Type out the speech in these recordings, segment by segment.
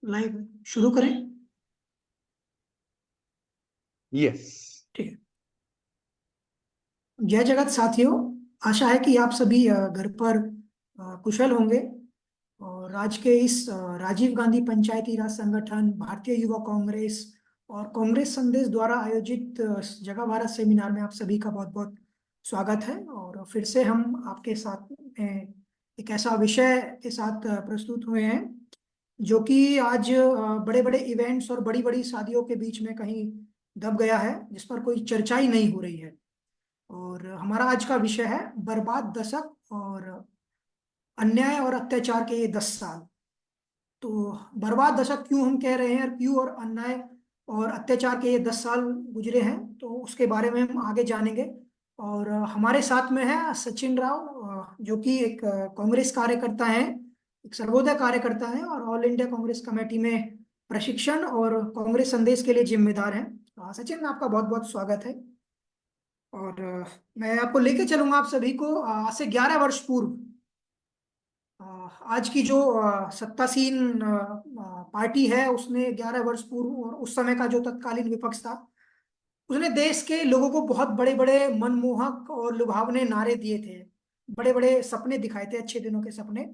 Live शुरू करें। Yes. ठीक है। जय जगत साथियों, आशा है कि आप सभी घर पर कुशल होंगे। और आज के इस राजीव गांधी पंचायती राज संगठन, भारतीय युवा कांग्रेस और कांग्रेस संदेश द्वारा आयोजित जगह भारत सेमिनार में आप सभी का बहुत बहुत स्वागत है। और फिर से हम आपके साथ एक ऐसा विषय के साथ प्रस्तुत हुए हैं जो कि आज बड़े बड़े इवेंट्स और बड़ी बड़ी शादियों के बीच में कहीं दब गया है, जिस पर कोई चर्चा ही नहीं हो रही है। और हमारा आज का विषय है बर्बाद दशक और अन्याय और अत्याचार के ये 10 साल। तो बर्बाद दशक क्यों हम कह रहे हैं और क्यों और अन्याय और अत्याचार के ये 10 साल गुजरे हैं, तो उसके बारे में हम आगे जानेंगे। और हमारे साथ में है सचिन राव, जो कि एक कांग्रेस कार्यकर्ता है, एक सर्वोदय कार्यकर्ता है और ऑल इंडिया कांग्रेस कमेटी में प्रशिक्षण और कांग्रेस संदेश के लिए जिम्मेदार हैं। सचिन, आपका बहुत बहुत स्वागत है। और मैं आपको लेके चलूंगा आप सभी को आज से 11 वर्ष पूर्व। अ, आज की जो सत्तासीन पार्टी है, उसने 11 वर्ष पूर्व और उस समय का जो तत्कालीन विपक्ष था, उसने देश के लोगों को बहुत बड़े बड़े मनमोहक और लुभावने नारे दिए थे। बड़े बड़े सपने दिखाए थे, अच्छे दिनों के सपने।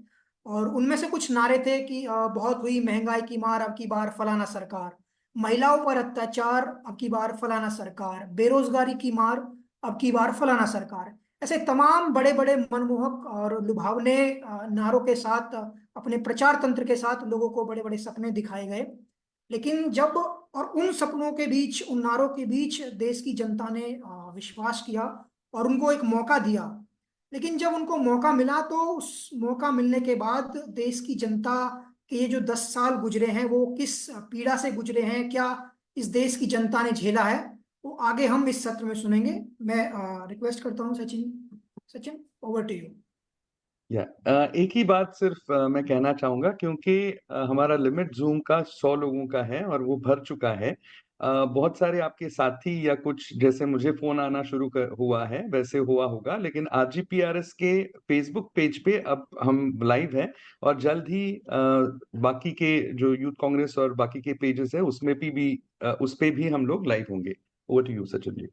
और उनमें से कुछ नारे थे कि बहुत हुई महंगाई की मार, अब की बार फलाना सरकार। महिलाओं पर अत्याचार, अब की बार फलाना सरकार। बेरोजगारी की मार, अब की बार फलाना सरकार। ऐसे तमाम बड़े बड़े मनमोहक और लुभावने नारों के साथ, अपने प्रचार तंत्र के साथ लोगों को बड़े बड़े सपने दिखाए गए। लेकिन जब और उन सपनों के बीच, उन नारों के बीच देश की जनता ने विश्वास किया और उनको एक मौका दिया। लेकिन जब उनको मौका मिला, तो उस मौका मिलने के बाद देश की जनता के ये जो 10 साल गुजरे हैं, वो किस पीड़ा से गुजरे हैं, क्या इस देश की जनता ने झेला है, वो आगे हम इस सत्र में सुनेंगे। मैं रिक्वेस्ट करता हूँ Sachin. Sachin, over to you. एक ही बात सिर्फ मैं कहना चाहूंगा, क्योंकि हमारा लिमिट जूम का 100 लोगों का है और वो भर चुका है। बहुत सारे आपके साथी या कुछ जैसे मुझे फोन आना हुआ है, वैसे हुआ होगा, लेकिन आरजीपीआरएस के फेसबुक पेज पे अब हम लाइव हैं। और जल्द ही बाकी के जो यूथ कांग्रेस और बाकी के पेजेस है उसमें भी उस पे भी हम लोग लाइव होंगे। Over to you Sachin ji.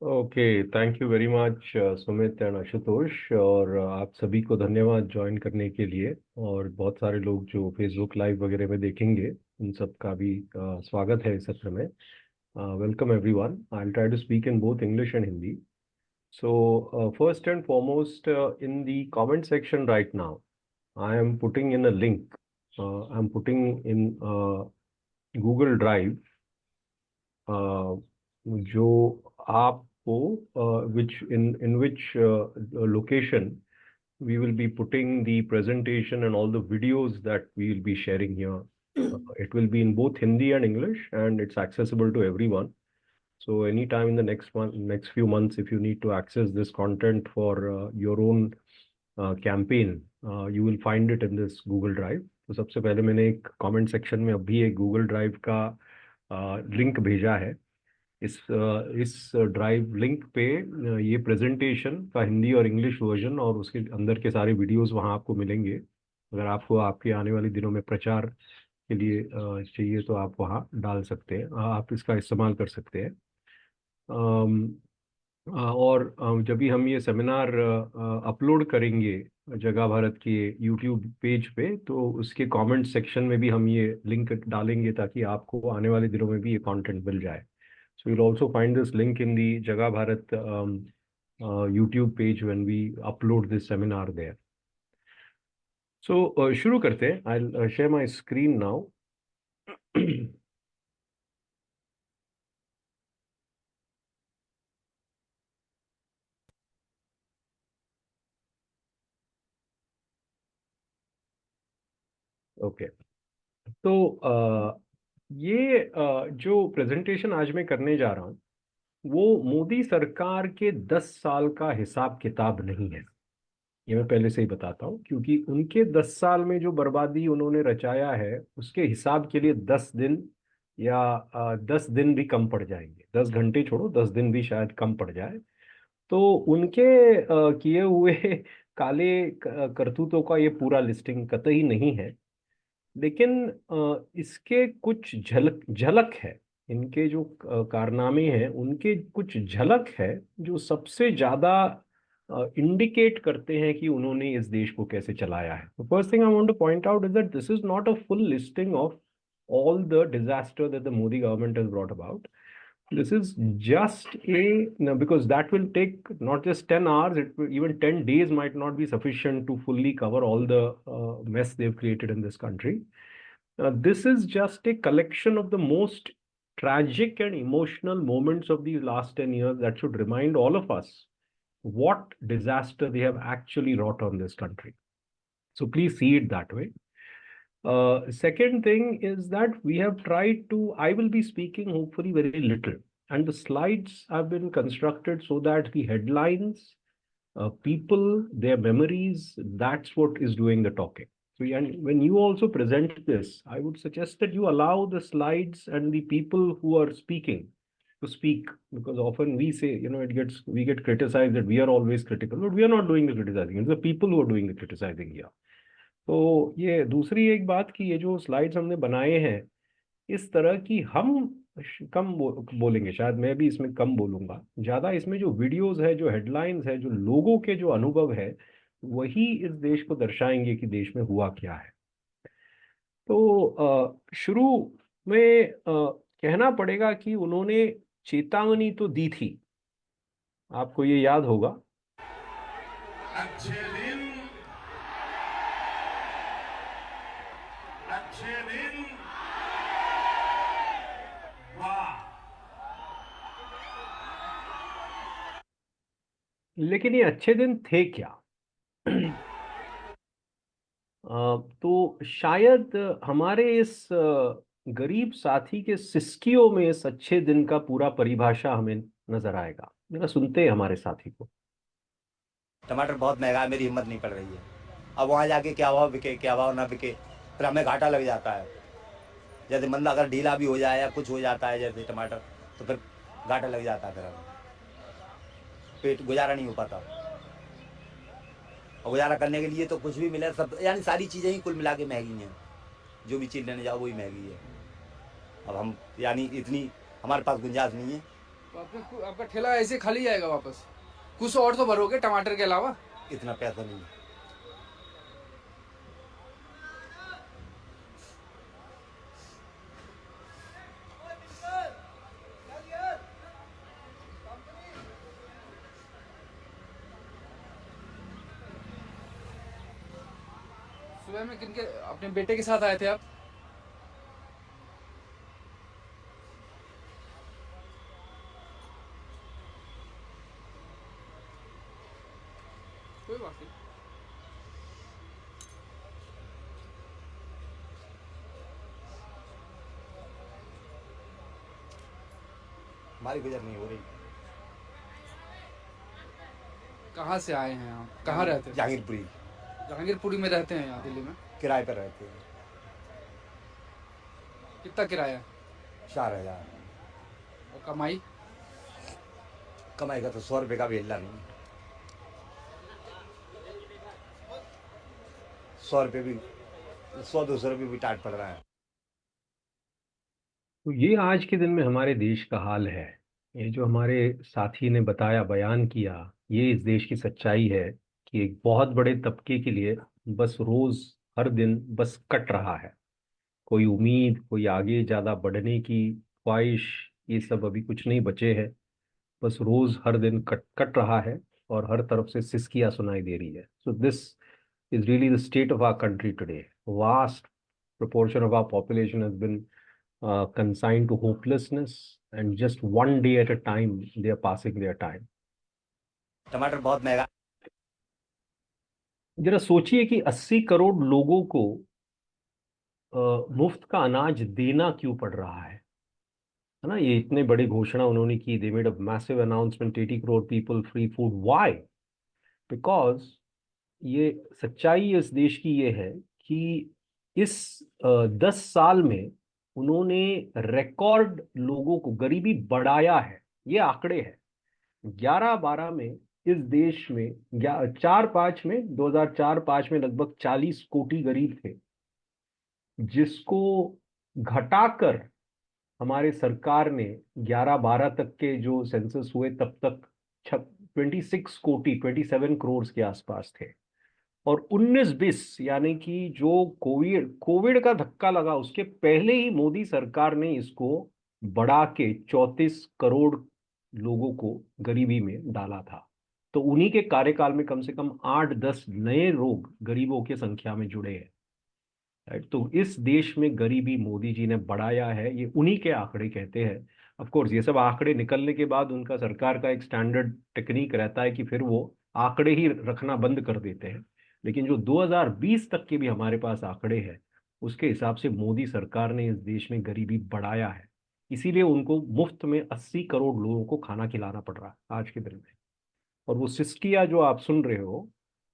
Okay, thank you very much Sumit and Ashutosh, और आप सभी को धन्यवाद ज्वाइन करने के लिए। और बहुत सारे लोग जो फेसबुक लाइव वगैरह में देखेंगे, उन सब का भी स्वागत है इस सत्र में। Welcome everyone. I will try to speak in both English and Hindi. So first and foremost, in the comment section right now I am putting in a link. I am putting in Google drive, जो आपको which location we will be putting the presentation and all the videos that we will be sharing here. It will be in both Hindi and English, and it's accessible to everyone. So anytime in the next few months, if you need to access this content for your own campaign, you will find it in this Google Drive. तो सबसे पहले मैंने एक comment section में अभी एक Google Drive का link भेजा है। इस ड्राइव लिंक पे ये प्रेजेंटेशन का हिंदी और इंग्लिश वर्जन और उसके अंदर के सारे वीडियोस वहाँ आपको मिलेंगे। अगर आपको आपके आने वाले दिनों में प्रचार के लिए चाहिए, तो आप वहाँ डाल सकते हैं, आप इसका इस्तेमाल कर सकते हैं। और जब भी हम ये सेमिनार अपलोड करेंगे जगह भारत के यूट्यूब पेज पे, तो उसके कमेंट सेक्शन में भी हम ये लिंक डालेंगे, ताकि आपको आने वाले दिनों में भी ये कंटेंट मिल जाए। So you'll also find this link in the Jaga Bharat YouTube page when we upload this seminar there. So शुरू करते हैं। I'll share my screen now. Okay. तो ये जो प्रेजेंटेशन आज मैं करने जा रहा हूँ, वो मोदी सरकार के 10 साल का हिसाब किताब नहीं है। ये मैं पहले से ही बताता हूँ, क्योंकि उनके 10 साल में जो बर्बादी उन्होंने रचाया है, उसके हिसाब के लिए 10 दिन या 10 दिन भी कम पड़ जाएंगे। 10 घंटे छोड़ो, 10 दिन भी शायद कम पड़ जाए। तो उनके किए हुए काले करतूतों का ये पूरा लिस्टिंग कतई नहीं है। लेकिन इसके कुछ झलक झलक है, इनके जो कारनामे हैं उनके कुछ झलक है जो सबसे ज्यादा इंडिकेट करते हैं कि उन्होंने इस देश को कैसे चलाया है. First thing I want two point out is that this is not a full listing of all the disaster that the Modi government has brought about. This is just because that will take not just 10 hours, even 10 days might not be sufficient to fully cover all the mess they've created in this country. This is just a collection of the most tragic and emotional moments of these last 10 years that should remind all of us what disaster they have actually wrought on this country. So please see it that way. Second thing is that we have tried to, I will be speaking hopefully very little, and the slides have been constructed so that the headlines, people, their memories, that's what is doing the talking. So, and when you also present this, I would suggest that you allow the slides and the people who are speaking to speak, because often we say, we get criticized that we are always critical, but we are not doing the criticizing. It's the people who are doing the criticizing here. तो ये दूसरी एक बात कि ये जो slides हमने बनाए हैं इस तरह की हम कम बोलेंगे, शायद मैं भी इसमें कम बोलूंगा, ज्यादा इसमें जो वीडियोस है, जो हेडलाइंस है, जो लोगों के जो अनुभव है, वही इस देश को दर्शाएंगे कि देश में हुआ क्या है. तो शुरू में कहना पड़ेगा कि उन्होंने चेतावनी तो दी थी, आपको ये याद होगा. अच्छे दिन वाह. लेकिन ये अच्छे दिन थे क्या? तो शायद हमारे इस गरीब साथी के सिस्कियों में इस अच्छे दिन का पूरा परिभाषा हमें नजर आएगा. जरा सुनते हैं हमारे साथी को. टमाटर बहुत महंगा है, मेरी हिम्मत नहीं पड़ रही है. अब वहाँ जाके क्या भाव बिके क्या भाव ना बिके, फिर हमें घाटा लग जाता है. जैसे मंदा अगर ढीला भी हो जाए या कुछ हो जाता है जैसे टमाटर, तो फिर घाटा लग जाता है, फिर हमें पेट गुजारा नहीं हो पाता. और गुजारा करने के लिए तो कुछ भी मिले, सब यानी सारी चीज़ें ही कुल मिला के महंगी हैं. जो भी चीज़ लेने जाओ वही महंगी है. अब हम यानी इतनी हमारे पास गुंजाइश नहीं है. तो आपका ठेला ऐसे खाली जाएगा वापस? कुछ और तो भरोगे टमाटर के अलावा? इतना पैसा नहीं है. सुबह में किनके अपने बेटे के साथ आए थे आप? कोई बात नहीं. हमारी गुजर नहीं हो रही. कहाँ से आए हैं आप? कहाँ रहते हैं? जहांगीरपुरी जहांगीरपुरी में रहते हैं यहाँ दिल्ली में? किराए पर रहते हैं. कितना किराया? 4,000. और कमाई? कमाई का तो 100 रुपये का भी हिल्ला नहीं. 100 रुपये भी 100-200 रुपये भी टाट पड़ रहा है. तो ये आज के दिन में हमारे देश का हाल है. ये जो हमारे साथी ने बताया, बयान किया, ये इस देश की सच्चाई है कि एक बहुत बड़े तबके के लिए बस रोज हर दिन बस कट रहा है. कोई उम्मीद, कोई आगे ज्यादा बढ़ने की ख्वाहिश, ये सब अभी कुछ नहीं बचे हैं. बस रोज हर दिन कट कट रहा है और हर तरफ से सिसकियां सुनाई दे रही है. So this is really the state of our country today. Vast proportion of our population has been consigned to hopelessness, and just one day at a time they are passing their time. टमाटर बहुत महंगा. जरा सोचिए कि 80 करोड़ लोगों को मुफ्त का अनाज देना क्यों पड़ रहा है ना. ये इतने बड़ी घोषणा उन्होंने की. They made a massive announcement, 80 crore people free food. Why? Because ये सच्चाई इस देश की ये है कि इस 10 साल में उन्होंने रिकॉर्ड लोगों को गरीबी बढ़ाया है. ये आंकड़े हैं. 11-12 में इस देश में 2004-5 में लगभग 40 कोटी गरीब थे. जिसको घटाकर हमारे सरकार ने 11-12 तक के जो सेंसस हुए तब तक 27 करोड़ के आसपास थे, और 19-20 यानी कि जो कोविड का धक्का लगा उसके पहले ही मोदी सरकार ने इसको बढ़ा के 34 करोड़ लोगों को गरीबी में डाला था। तो उन्हीं के कार्यकाल में कम से कम 8-10 नए रोग गरीबों की संख्या में जुड़े हैं। राइट, तो इस देश में गरीबी मोदी जी ने बढ़ाया है, ये उन्हीं के आंकड़े कहते हैं। ऑफ कोर्स ये सब आंकड़े निकलने के बाद उनका सरकार का एक स्टैंडर्ड टेक्निक रहता है कि फिर वो आंकड़े ही रखना बंद कर देते हैं, लेकिन जो 2020 तक के भी हमारे पास आंकड़े हैं उसके हिसाब से मोदी सरकार ने इस देश में गरीबी बढ़ाया है। इसीलिए उनको मुफ्त में 80 करोड़ लोगों को खाना खिलाना पड़ रहा है आज के दिन में। और वो सिस्किया जो आप सुन रहे हो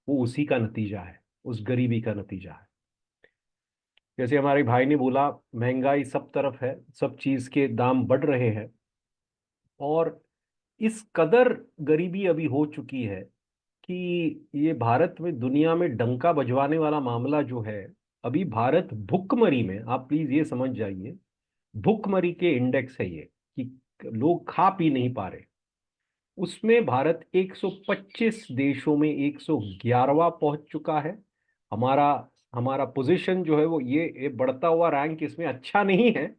वो उसी का नतीजा है, उस गरीबी का नतीजा है। जैसे हमारे भाई ने बोला, महंगाई सब तरफ है, सब चीज के दाम बढ़ रहे हैं, और इस कदर गरीबी अभी हो चुकी है कि ये भारत में दुनिया में डंका बजवाने वाला मामला जो है, अभी भारत भुखमरी में, आप प्लीज ये समझ जाइए, भुखमरी के इंडेक्स है ये, कि लोग खा पी नहीं पा रहे, उसमें भारत 125 देशों में 111वां पहुंच चुका है। हमारा पोजीशन जो है वो ये बढ़ता हुआ रैंक इसमें अच्छा नहीं है।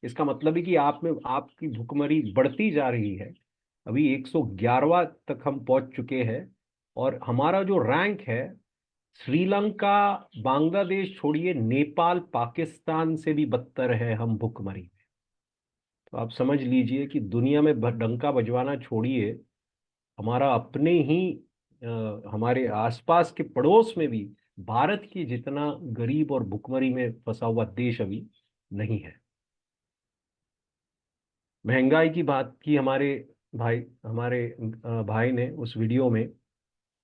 इसका मतलब है कि आप में आपकी भुखमरी बढ़ती जा रही है। अभी 111वां तक हम पहुंच चुके हैं, और हमारा जो रैंक है, श्रीलंका बांग्लादेश छोड़िए, नेपाल पाकिस्तान से भी बदतर है हम भुखमरी में। तो आप समझ लीजिए कि दुनिया में डंका बजवाना छोड़िए, हमारा अपने ही हमारे आसपास के पड़ोस में भी भारत की जितना गरीब और भुखमरी में फंसा हुआ देश अभी नहीं है। महंगाई की बात की हमारे भाई ने उस वीडियो में,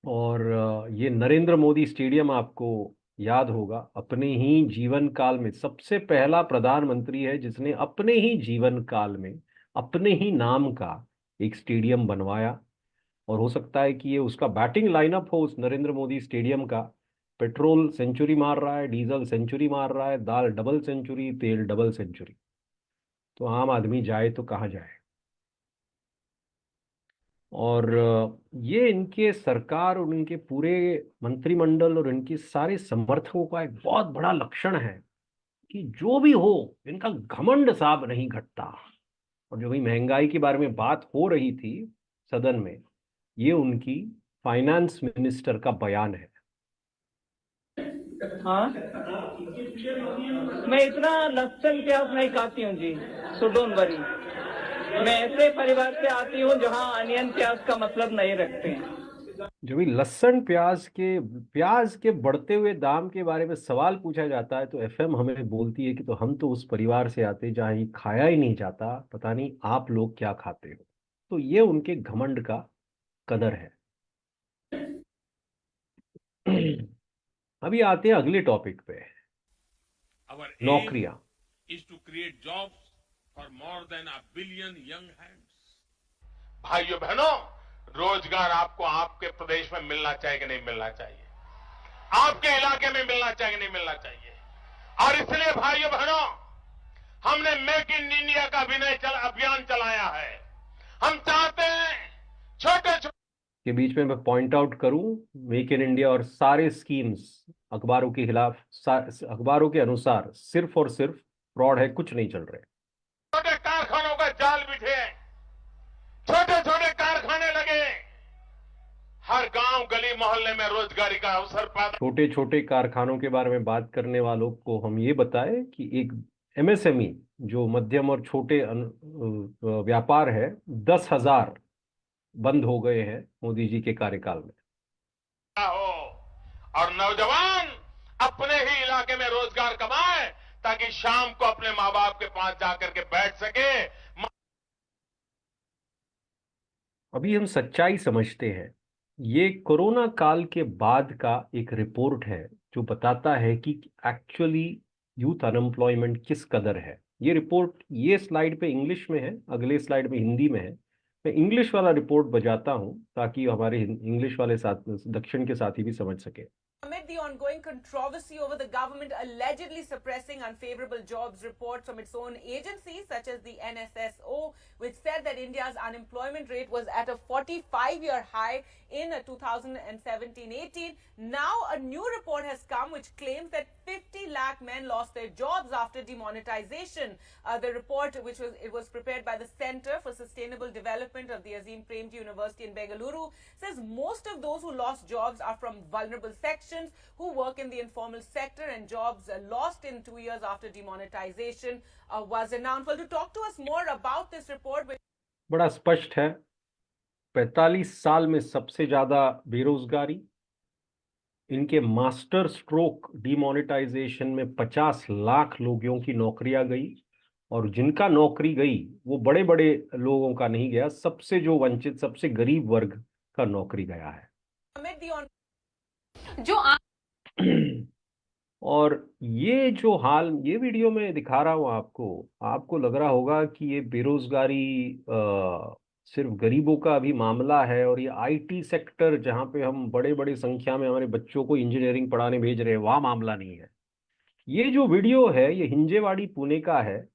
और ये नरेंद्र मोदी स्टेडियम आपको याद होगा, अपने ही जीवन काल में सबसे पहला प्रधानमंत्री है जिसने अपने ही जीवन काल में अपने ही नाम का एक स्टेडियम बनवाया। और हो सकता है कि ये उसका बैटिंग लाइनअप हो उस नरेंद्र मोदी स्टेडियम का। पेट्रोल सेंचुरी मार रहा है, डीजल सेंचुरी मार रहा है, दाल डबल सेंचुरी, तेल डबल सेंचुरी। तो आम आदमी जाए तो कहाँ जाए। और ये इनके सरकार और इनके पूरे मंत्रिमंडल और इनके सारे समर्थकों का एक बहुत बड़ा लक्षण है कि जो भी हो इनका घमंड साहब नहीं घटता। और जो भी महंगाई के बारे में बात हो रही थी सदन में, ये उनकी फाइनेंस मिनिस्टर का बयान है। हाँ, मैं इतना लहसुन प्याज नहीं खाती हूँ जी, सो डोंट वरी। मैं ऐसे परिवार से आती हूँ जहाँ अनियन प्याज का मतलब नहीं रखते हैं। जो भी लहसुन प्याज के बढ़ते हुए दाम के बारे में सवाल पूछा जाता है तो एफएम हमें बोलती है कि तो हम तो उस परिवार से आते जहाँ ये खाया ही नहीं जाता, पता नहीं आप लोग क्या खाते हो। तो ये उनके घमंड का कदर है। अभी आते हैं अगले टॉपिक पे, Our aim नौकरियां। is to create jobs for more than 1 billion young hands. भाइयों बहनों, रोजगार आपको आपके प्रदेश में मिलना चाहिए कि नहीं मिलना चाहिए, आपके इलाके में मिलना चाहिए कि नहीं मिलना चाहिए। और इसलिए भाइयों बहनों, हमने मेक इन इंडिया का अभियान चलाया है। हम चाहते हैं छोटे के बीच में मैं पॉइंट आउट करूं, मेक इन इंडिया और सारे स्कीम्स अखबारों के खिलाफ, अखबारों के अनुसार सिर्फ और सिर्फ फ्रॉड है, कुछ नहीं चल रहे। छोटे कारखानों का जाल बिछे, छोटे छोटे कारखाने लगे, हर गांव गली मोहल्ले में रोजगारी का अवसर पैदा। छोटे छोटे कारखानों के बारे में बात करने वालों को हम ये बताएं कि एक एमएसएमई जो मध्यम और छोटे व्यापार है, 10,000 बंद हो गए हैं मोदी जी के कार्यकाल में। हो और नौजवान अपने ही इलाके में रोजगार कमाए ताकि शाम को अपने माँ बाप के पास जाकर के बैठ सके। अभी हम सच्चाई समझते हैं। ये कोरोना काल के बाद का एक रिपोर्ट है जो बताता है कि एक्चुअली यूथ अनएम्प्लॉयमेंट किस कदर है। ये रिपोर्ट ये स्लाइड पे इंग्लिश में है, अगले स्लाइड में हिंदी में है। मैं इंग्लिश वाला रिपोर्ट बजाता हूं ताकि हमारे इंग्लिश वाले साथ दक्षिण के साथी भी समझ सके। Amid the ongoing controversy over the government allegedly suppressing unfavorable jobs reports from its own agencies, such as the NSSO, which said that India's unemployment rate was at a 45-year high in 2017-18, now a new report has come which claims that 50 lakh men lost their jobs after demonetization. The report, which was prepared by the Center for Sustainable Development of the Azim Premji University in Bengaluru, says most of those who lost jobs are from vulnerable sections who work in the informal sector, and jobs lost in 2 years after demonetization was announced. Well, to talk to us more about this report, बड़ा स्पष्ट है, 45 साल में सबसे ज्यादा बेरोजगारी, इनके master stroke demonetisation में 50 लाख लोगों की नौकरियां गई, और जिनका नौकरी गई वो बड़े बड़े लोगों का नहीं गया, सबसे जो वंचित, सबसे गरीब वर्ग का नौकरी गया है। जो और ये जो हाल, ये वीडियो में दिखा रहा हूं आपको लग रहा होगा कि ये बेरोजगारी सिर्फ गरीबों का अभी मामला है, और ये आईटी सेक्टर जहां पे हम बड़े बड़े संख्या में हमारे बच्चों को इंजीनियरिंग पढ़ाने भेज रहे हैं, वहां मामला नहीं है। ये जो वीडियो है ये हिंजेवाड़ी पुणे का है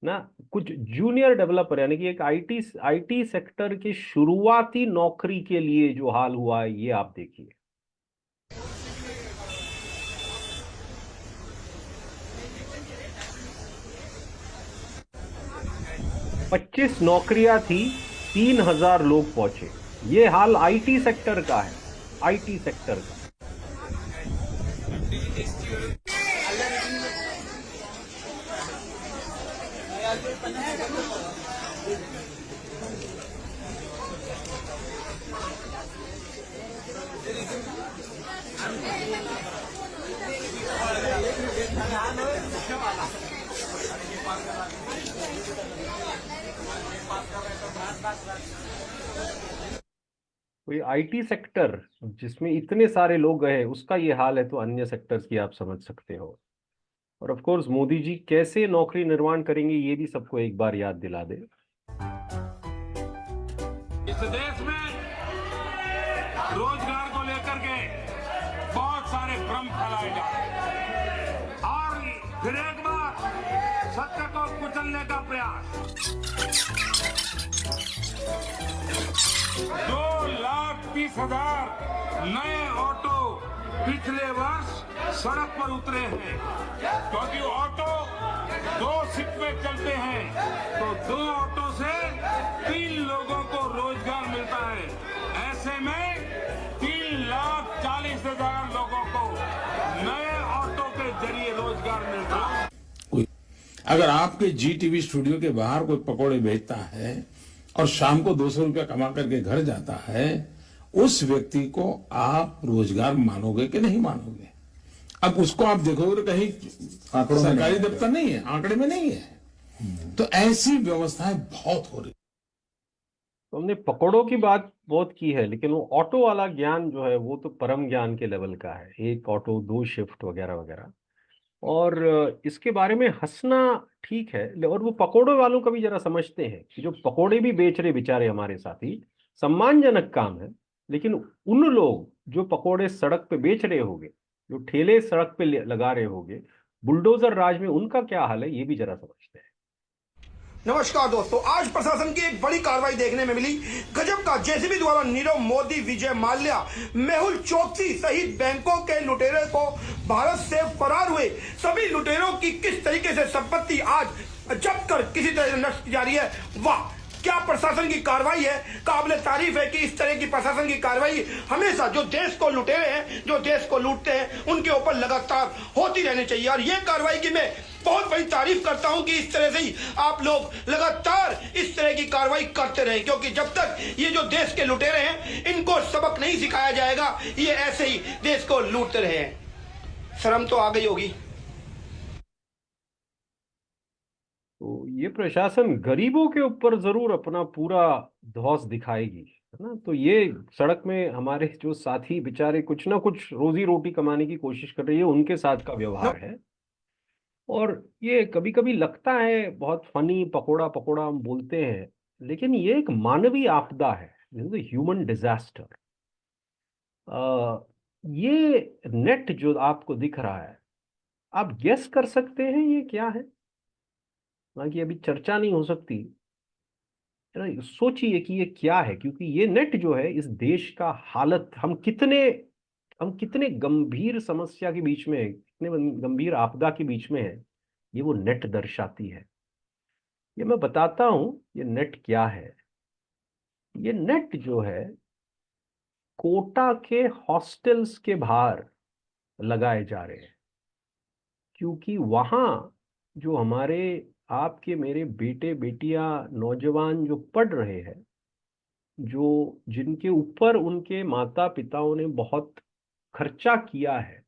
ना, कुछ जूनियर डेवलपर यानी कि एक आईटी सेक्टर के शुरुआती नौकरी के लिए जो हाल हुआ है, ये आप देखिए। पच्चीस नौकरियां थी, 3000 लोग पहुंचे। ये हाल आईटी सेक्टर का है, आईटी सेक्टर का। कोई आईटी सेक्टर जिसमें इतने सारे लोग गए, उसका ये हाल है, तो अन्य सेक्टर्स की आप समझ सकते हो। और ऑफ कोर्स मोदी जी कैसे नौकरी निर्माण करेंगे, ये भी सबको एक बार याद दिला दे। इस देश में रोजगार को लेकर के बहुत सारे भ्रम फैलाए जा रहे हैं, और फिर एक बार सत्य को कुचलने का प्रयास। 2,30,000 नए ऑटो पिछले वर्ष सड़क पर उतरे हैं, क्योंकि ऑटो 2 शिफ्ट में चलते हैं, तो 2 ऑटो से 3 लोगों को रोजगार मिलता है। ऐसे में 3,40,000 लोगों को नए ऑटो के जरिए रोजगार मिलता है। अगर आपके जी टीवी स्टूडियो के बाहर कोई पकौड़े बेचता है और शाम को 200 रुपया कमा करके घर जाता है, उस व्यक्ति को आप रोजगार मानोगे कि नहीं मानोगे? अब उसको आप देखोगे कहीं सरकारी दफ्तर नहीं है, आंकड़े में नहीं है। तो ऐसी व्यवस्थाएं बहुत हो रही। तो हमने पकौड़ों की बात बहुत की है, लेकिन वो ऑटो वाला ज्ञान जो है वो तो परम ज्ञान के लेवल का है, 1 ऑटो 2 शिफ्ट वगैरह वगैरह। और इसके बारे में हंसना ठीक है, और वो पकोड़े वालों का भी जरा समझते हैं कि जो पकोड़े भी बेच रहे बेचारे हमारे साथी, सम्मानजनक काम है, लेकिन उन लोग जो पकोड़े सड़क पे बेच रहे होंगे, जो ठेले सड़क पे लगा रहे होंगे, बुलडोजर राज में उनका क्या हाल है, ये भी जरा समझते हैं। नमस्कार दोस्तों, आज प्रशासन की एक बड़ी कार्रवाई देखने में मिली। गजब का जेसीबी द्वारा नीरव मोदी, विजय माल्या, मेहुल चोकसी सहित बैंकों के लुटेरे को भारत से फरार हुए सभी लुटेरों की किस तरीके से संपत्ति आज जब्त कर किसी तरह से नष्ट की जा रही है। वाह, क्या प्रशासन की कार्रवाई है। काबिल तारीफ है कि इस तरह की प्रशासन की कार्रवाई हमेशा जो देश को लुटेरे हैं, जो देश को लूटते हैं, उनके ऊपर लगातार होती रहनी चाहिए। और ये कार्रवाई की मैं बहुत बड़ी तारीफ करता हूं कि इस तरह से ही आप लोग लगातार इस तरह की कार्रवाई करते रहे, क्योंकि जब तक ये जो देश के लुटेरे हैं इनको सबक नहीं सिखाया जाएगा, ये ऐसे ही देश को लूटते रहे। शर्म तो आ गई होगी। तो ये प्रशासन गरीबों के ऊपर जरूर अपना पूरा धौंस दिखाएगी, है ना। तो ये सड़क में हमारे जो साथी बेचारे कुछ ना कुछ रोजी रोटी कमाने की कोशिश कर रही है, उनके साथ का व्यवहार है। और ये कभी कभी लगता है बहुत फनी, पकोड़ा पकोड़ा हम बोलते हैं, लेकिन ये एक मानवीय आपदा है, ह्यूमन डिजास्टर। ये नेट जो आपको दिख रहा है, आप गेस कर सकते हैं ये क्या है? हालांकि अभी चर्चा नहीं हो सकती, है ना? सोचिए कि ये क्या है, क्योंकि ये नेट जो है इस देश का हालत, हम कितने गंभीर समस्या के बीच में है, कितने गंभीर आपदा के बीच में है, ये वो नेट दर्शाती है। ये मैं बताता हूं ये नेट क्या है। ये नेट जो है कोटा के हॉस्टल्स के बाहर लगाए जा रहे हैं, क्योंकि वहां जो हमारे आपके मेरे बेटे बेटियां नौजवान जो पढ़ रहे हैं, जो जिनके ऊपर उनके माता पिताओं ने बहुत खर्चा किया है,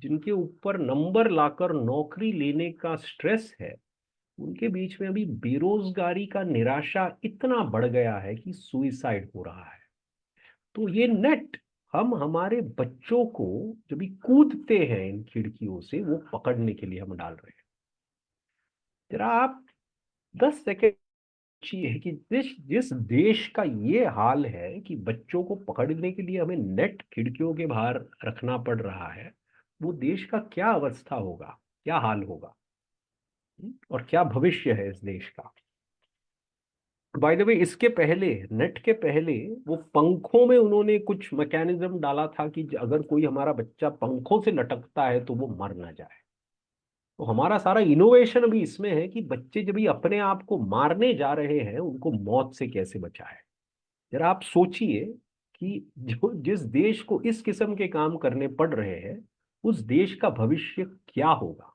जिनके ऊपर नंबर लाकर नौकरी लेने का स्ट्रेस है, उनके बीच में अभी बेरोजगारी का निराशा इतना बढ़ गया है कि सुइसाइड हो रहा है। तो ये नेट हम हमारे बच्चों को जब भी कूदते हैं इन खिड़कियों से, वो पकड़ने के लिए हम डाल रहे हैं। जरा आप 10 सेकेंड सोचिए कि जिस देश का ये हाल है कि बच्चों को पकड़ने के लिए हमें नेट खिड़कियों के बाहर रखना पड़ रहा है, वो देश का क्या अवस्था होगा, क्या हाल होगा, और क्या भविष्य है इस देश का। बाय द वे, इसके पहले, नेट के पहले, वो पंखों में उन्होंने कुछ मैकेनिज्म डाला था कि अगर कोई हमारा बच्चा पंखों से लटकता है तो वो मर ना जाए। तो हमारा सारा इनोवेशन अभी इसमें है कि बच्चे जब भी अपने आप को मारने जा रहे हैं, उनको मौत से कैसे बचाए। जरा आप सोचिए कि जिस देश को इस किस्म के काम करने पड़ रहे हैं, उस देश का भविष्य क्या होगा।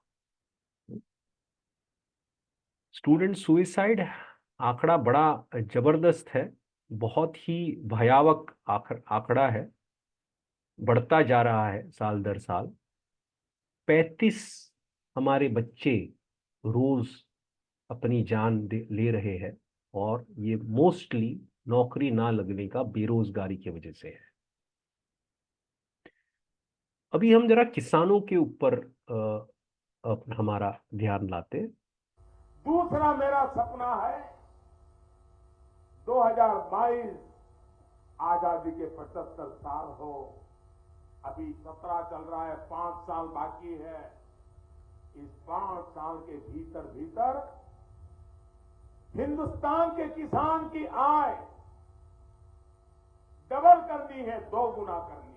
स्टूडेंट सुइसाइड आंकड़ा बड़ा जबरदस्त है, बहुत ही भयावह आंकड़ा है, बढ़ता जा रहा है साल दर साल। 35 हमारे बच्चे रोज अपनी जान ले रहे हैं, और ये मोस्टली नौकरी ना लगने का, बेरोजगारी की वजह से है। अभी हम जरा किसानों के ऊपर हमारा ध्यान लाते। दूसरा मेरा सपना है 2022 आजादी के 75 साल हो। अभी 17 चल रहा है, 5 साल बाकी है। इस 5 साल के भीतर भीतर हिंदुस्तान के किसान की आय डबल करनी है, 2 गुना करनी है।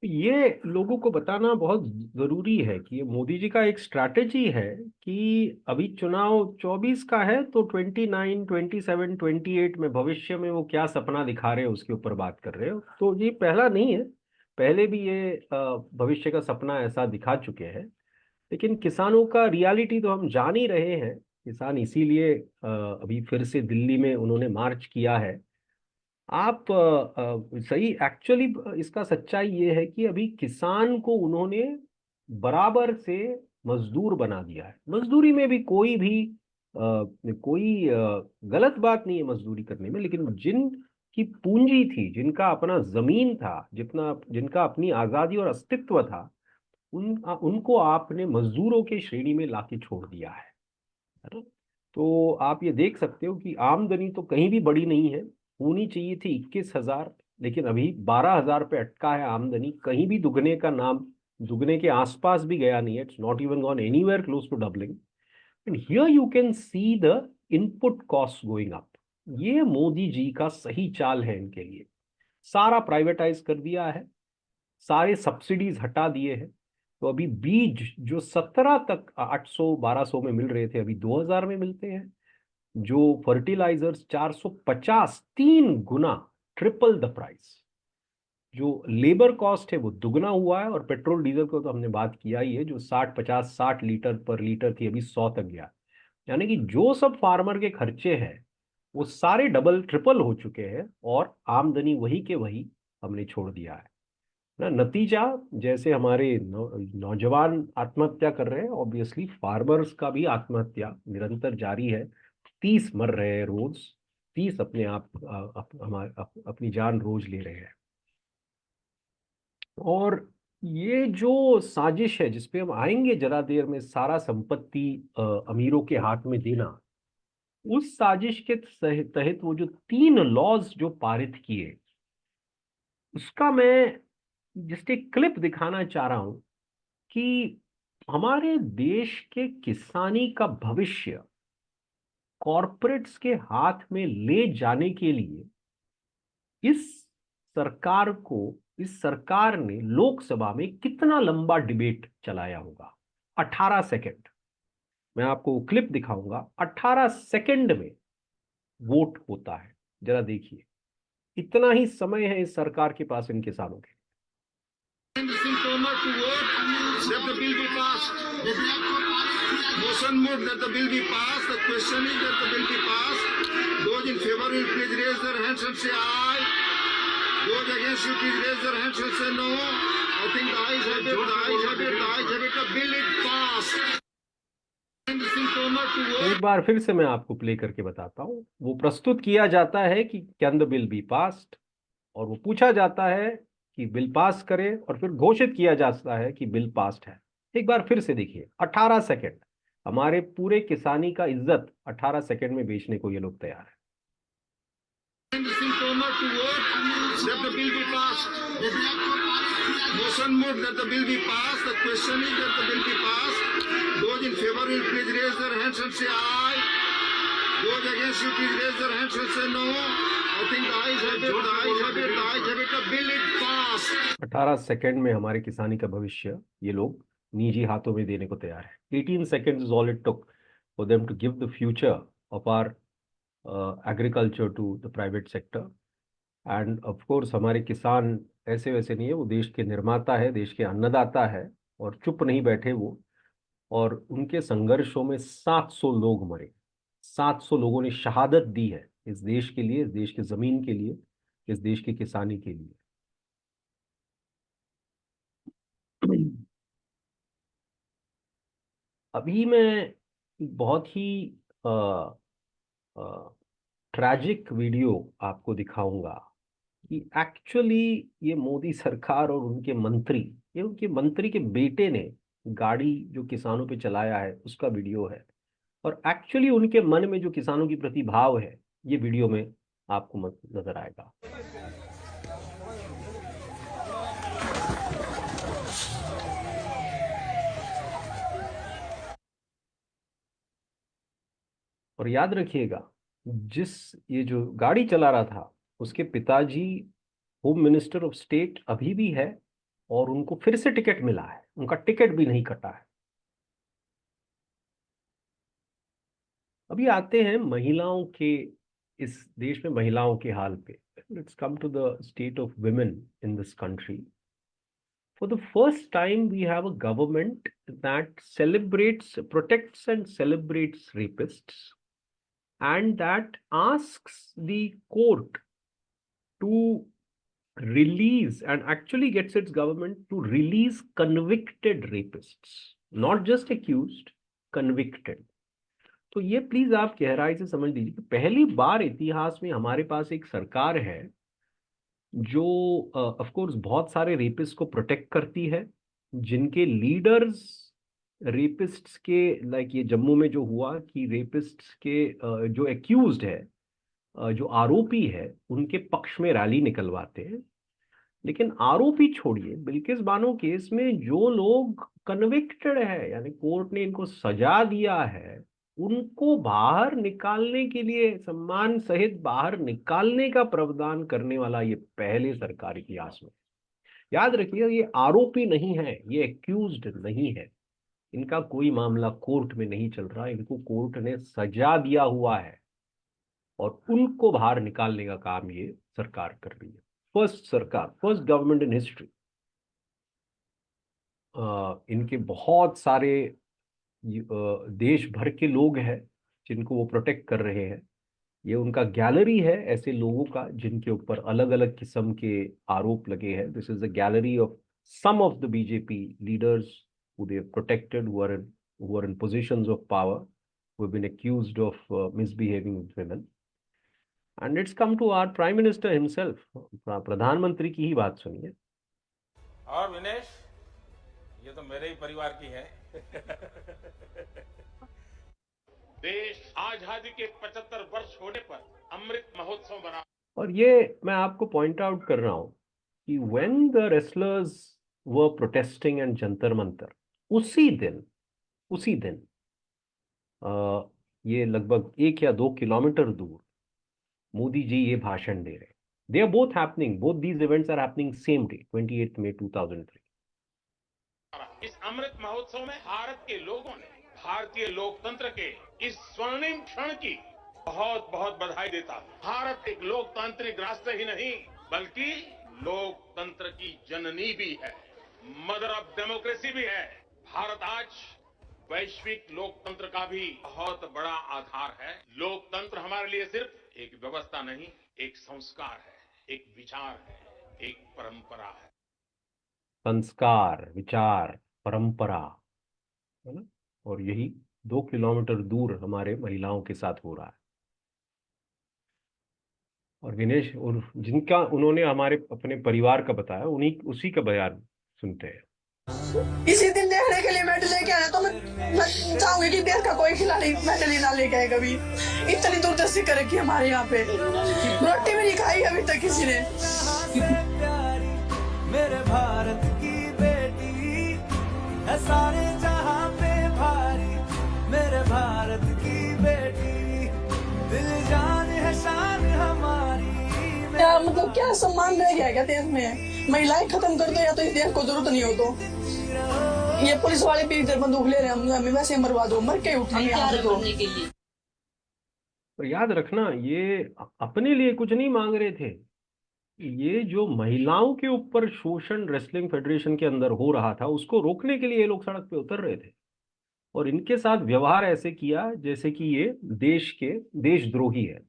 ये लोगों को बताना बहुत जरूरी है कि ये मोदी जी का एक स्ट्रैटेजी है कि अभी चुनाव 24 का है, तो 29, 27, 28 में भविष्य में वो क्या सपना दिखा रहे हैं उसके ऊपर बात कर रहे हो। तो ये पहला नहीं है, पहले भी ये भविष्य का सपना ऐसा दिखा चुके हैं। लेकिन किसानों का रियलिटी तो हम जान ही रहे हैं। किसान इसीलिए अभी फिर से दिल्ली में उन्होंने मार्च किया है। आप सही, एक्चुअली इसका सच्चाई ये है कि अभी किसान को उन्होंने बराबर से मजदूर बना दिया है। मजदूरी में भी कोई गलत बात नहीं है मजदूरी करने में, लेकिन जिनकी पूंजी थी, जिनका अपना जमीन था, जिनका अपनी आजादी और अस्तित्व था, उनको आपने मजदूरों के श्रेणी में लाके छोड़ दिया है ना? तो आप ये देख सकते हो कि आमदनी तो कहीं भी बड़ी नहीं है, होनी चाहिए थी 21,000, लेकिन अभी 12,000 पे अटका है आमदनी। कहीं भी दुगने के आसपास भी गया नहीं है। It's not even gone anywhere close to doubling. And here you can see the input cost going up. ये मोदी जी का सही चाल है इनके लिए। सारा प्राइवेटाइज कर दिया है, सारे सब्सिडीज हटा दिए हैं। तो अभी बीज जो 17 तक 800-1200 में मिल रहे थे, अभी 2000 में मिलते हैं। जो फर्टिलाइजर्स 450, 3 गुना, ट्रिपल द प्राइस। जो लेबर कॉस्ट है वो दुगना हुआ है, और पेट्रोल डीजल को तो हमने बात किया ही है, जो 60 लीटर पर लीटर थी, अभी 100 तक गया। यानी कि जो सब फार्मर के खर्चे हैं वो सारे डबल ट्रिपल हो चुके हैं, और आमदनी वही के वही हमने छोड़ दिया है ना। नतीजा, जैसे हमारे नौजवान आत्महत्या कर रहे हैं, ऑब्वियसली फार्मर्स का भी आत्महत्या निरंतर जारी है। 30 मर रहे हैं रोज, 30 अपने आप अपनी जान रोज ले रहे हैं। और ये जो साजिश है जिसपे हम आएंगे जरा देर में, सारा संपत्ति अमीरों के हाथ में देना, उस साजिश के तहत वो जो 3 लॉज जो पारित किए, उसका मैं जस्ट एक क्लिप दिखाना चाह रहा हूं कि हमारे देश के किसानी का भविष्य कॉरपोरेट्स के हाथ में ले जाने के लिए इस सरकार ने लोकसभा में कितना लंबा डिबेट चलाया होगा। 18 सेकंड मैं आपको क्लिप दिखाऊंगा। 18 सेकंड में वोट होता है, जरा देखिए। इतना ही समय है इस सरकार के पास इन किसानों के। Motion moved that the bill be passed. The question is that the bill be passed. Those in favor will please raise their hands and say aye. Those against will please raise their hands and say no. I think the ayes have it. The ayes have it. The ayes have it. The bill is passed. एक बार फिर से मैं आपको play करके बताता हूं। वो प्रस्तुत किया जाता है कि can the bill be passed, और वो पूछा जाता है कि बिल पास करे, और फिर घोषित किया जाता है कि बिल पास्ड है। एक बार फिर से देखिए। 18 सेकंड, हमारे पूरे किसानी का इज्जत 18 सेकंड में बेचने को ये लोग तैयार है। Motion moved that the bill be passed. The question is that the bill be passed. Those in favor will please raise their hands and say aye. Those against will please raise their hands and say no. I think the ayes have it. The ayes have it. The ayes have it. The bill is passed. 18 second में हमारे किसानी का भविष्य ये लोग निजी हाथों में देने को तैयार है। 18 seconds is all it took for them to give the future of our agriculture to the private sector. And of course हमारे किसान ऐसे वैसे नहीं है, वो देश के निर्माता है, देश के अन्नदाता है, और चुप नहीं बैठे वो। और उनके संघर्षों में 700 लोग मरे, 700 लोगों ने शहादत दी है इस देश के लिए, इस देश की जमीन के लिए, इस देश की किसानी के लिए। अभी मैं बहुत ही ट्रैजिक वीडियो आपको दिखाऊंगा कि एक्चुअली ये मोदी सरकार और उनके मंत्री के बेटे ने गाड़ी जो किसानों पे चलाया है उसका वीडियो है, और एक्चुअली उनके मन में जो किसानों की प्रति भाव है ये वीडियो में आपको नजर आएगा। और याद रखिएगा, ये जो गाड़ी चला रहा था उसके पिताजी होम मिनिस्टर ऑफ स्टेट अभी भी है, और उनको फिर से टिकट मिला है, उनका टिकट भी नहीं कटा है। अभी आते हैं महिलाओं के, इस देश में महिलाओं के हाल पे। Let's come to the state of women in this country. For the first time, we have a government that protects and celebrates rapists, and that asks the court to release, and actually gets its government to release convicted rapists, not just accused, convicted. तो ये please आप गहराई से समझ लीजिए कि पहली बार इतिहास में हमारे पास एक सरकार है जो ऑफ कोर्स बहुत सारे रेपिस्ट को प्रोटेक्ट करती है, जिनके लीडर्स रेपिस्ट्स के, लाइक ये जम्मू में जो हुआ कि रेपिस्ट्स के जो एक्यूज्ड है, जो आरोपी है, उनके पक्ष में रैली निकलवाते हैं। लेकिन आरोपी छोड़िए, बिल्किस बानो केस में जो लोग कन्विक्टेड है, यानी कोर्ट ने इनको सजा दिया है, उनको बाहर निकालने के लिए, सम्मान सहित बाहर निकालने का प्रावधान करने वाला ये पहले सरकार इतिहास में। याद रखिए, ये आरोपी नहीं है, ये एक्यूज्ड नहीं है, इनका कोई मामला कोर्ट में नहीं चल रहा, इनको कोर्ट ने सजा दिया हुआ है, और उनको बाहर निकालने का काम ये सरकार कर रही है। First government in history. इनके बहुत सारे देश भर के लोग हैं जिनको वो प्रोटेक्ट कर रहे हैं। ये उनका गैलरी है ऐसे लोगों का जिनके ऊपर अलग अलग किस्म के आरोप लगे हैं। This is the gallery of some of the BJP leaders who they have protected, who are in positions of power, who have been accused of misbehaving with women. And it's come to our Prime Minister himself, प्रधानमंत्री की ही बात सुनिए। और विनेश, ये तो मेरे ही परिवार की है। देश आजादी के 75 वर्ष होने पर अमृत महोत्सव बना, और ये मैं आपको पॉइंट आउट कर रहा हूं कि when the wrestlers were protesting at Jantar Mantar, उसी दिन ये लगभग 1 या 2 किलोमीटर दूर मोदी जी ये भाषण दे रहे। They are both happening, both these events are happening same day, 28 May 2003. इस अमृत महोत्सव में भारत के लोगों ने भारतीय लोकतंत्र के इस स्वर्णिम क्षण की बहुत बहुत बधाई देता हूं। भारत एक लोकतांत्रिक राष्ट्र ही नहीं बल्कि लोकतंत्र की जननी भी है, मदर ऑफ डेमोक्रेसी भी है। भारत आज वैश्विक लोकतंत्र का भी बहुत बड़ा आधार है। लोकतंत्र हमारे लिए सिर्फ एक व्यवस्था नहीं, एक संस्कार है, एक विचार है, एक परंपरा है। संस्कार, विचार, परंपरा, है ना? और यही 2 किलोमीटर दूर हमारे महिलाओं के साथ हो रहा है। और विनेश और जिनका उन्होंने हमारे अपने परिवार का बताया, उसी का बयान सुनते हैं। इसी दिन देखने के लिए मेडल लेके आया, तो मैं चाहूंगी कि देश का कोई खिलाड़ी मेडल ही ना लेके आए कभी। इतनी दूरदर्शी कर रखी हमारे यहाँ पे, रोटी भी नहीं खाई अभी तक किसी ने। मेरे भारत की बेटी है सारे जहां पे भारी, मेरे भारत की बेटी दिल जान है शान हमारी। क्या मतलब क्या सम्मान रह गया क्या देश में? महिलाएं खत्म कर दो या तो इस देश को जरूरत नहीं हो तो ये पुलिस वाले भी इधर बंदूक ले रहे हैं, हमें वैसे मरवा दो, मर के उठेंगे यहाँ से तो। और याद रखना, ये अपने लिए कुछ नहीं मांग रहे थे। ये जो महिलाओं के ऊपर शोषण रेसलिंग फेडरेशन के अंदर हो रहा था, उसको रोकने के लिए ये लोग सड़क पे उतर रहे थे और इनके साथ व्यवहार ऐसे किया जैसे कि ये देशद्रोही है।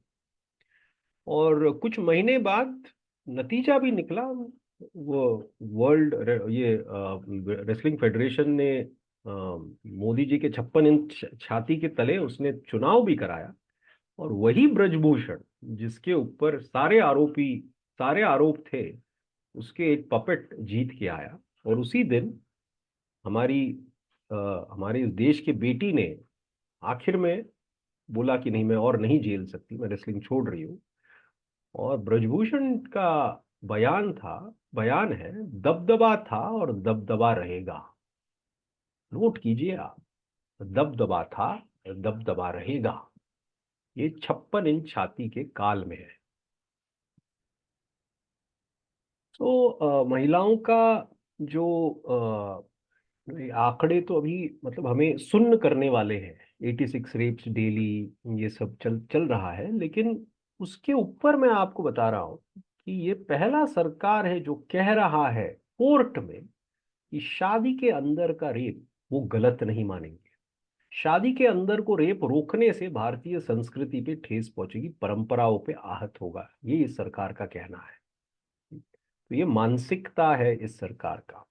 और कुछ महीने बाद नतीजा भी निकला। वो वर्ल्ड ये रेसलिंग फेडरेशन ने मोदी जी के 56 इंच छाती के तले उसने चुनाव भी कराया और वही ब्रजभूषण जिसके ऊपर सारे आरोप थे, उसके एक पपेट जीत के आया। और उसी दिन हमारे इस देश के बेटी ने आखिर में बोला कि नहीं, मैं और नहीं झेल सकती, मैं रेसलिंग छोड़ रही हूँ। और ब्रजभूषण का बयान है, दबदबा था और दबदबा रहेगा। नोट कीजिए आप, दबदबा था, दबदबा रहेगा। ये 56 इंच छाती के काल में है। तो महिलाओं का जो आंकड़े तो अभी मतलब हमें सुन्न करने वाले हैं। 86 रेप्स डेली, ये सब चल रहा है। लेकिन उसके ऊपर मैं आपको बता रहा हूँ कि ये पहला सरकार है जो कह रहा है कोर्ट में कि शादी के अंदर का रेप वो गलत नहीं मानेंगे। शादी के अंदर को रेप रोकने से भारतीय संस्कृति पे ठेस पहुंचेगी, परंपराओं पे आहत होगा, ये इस सरकार का कहना है। तो ये मानसिकता है इस सरकार का।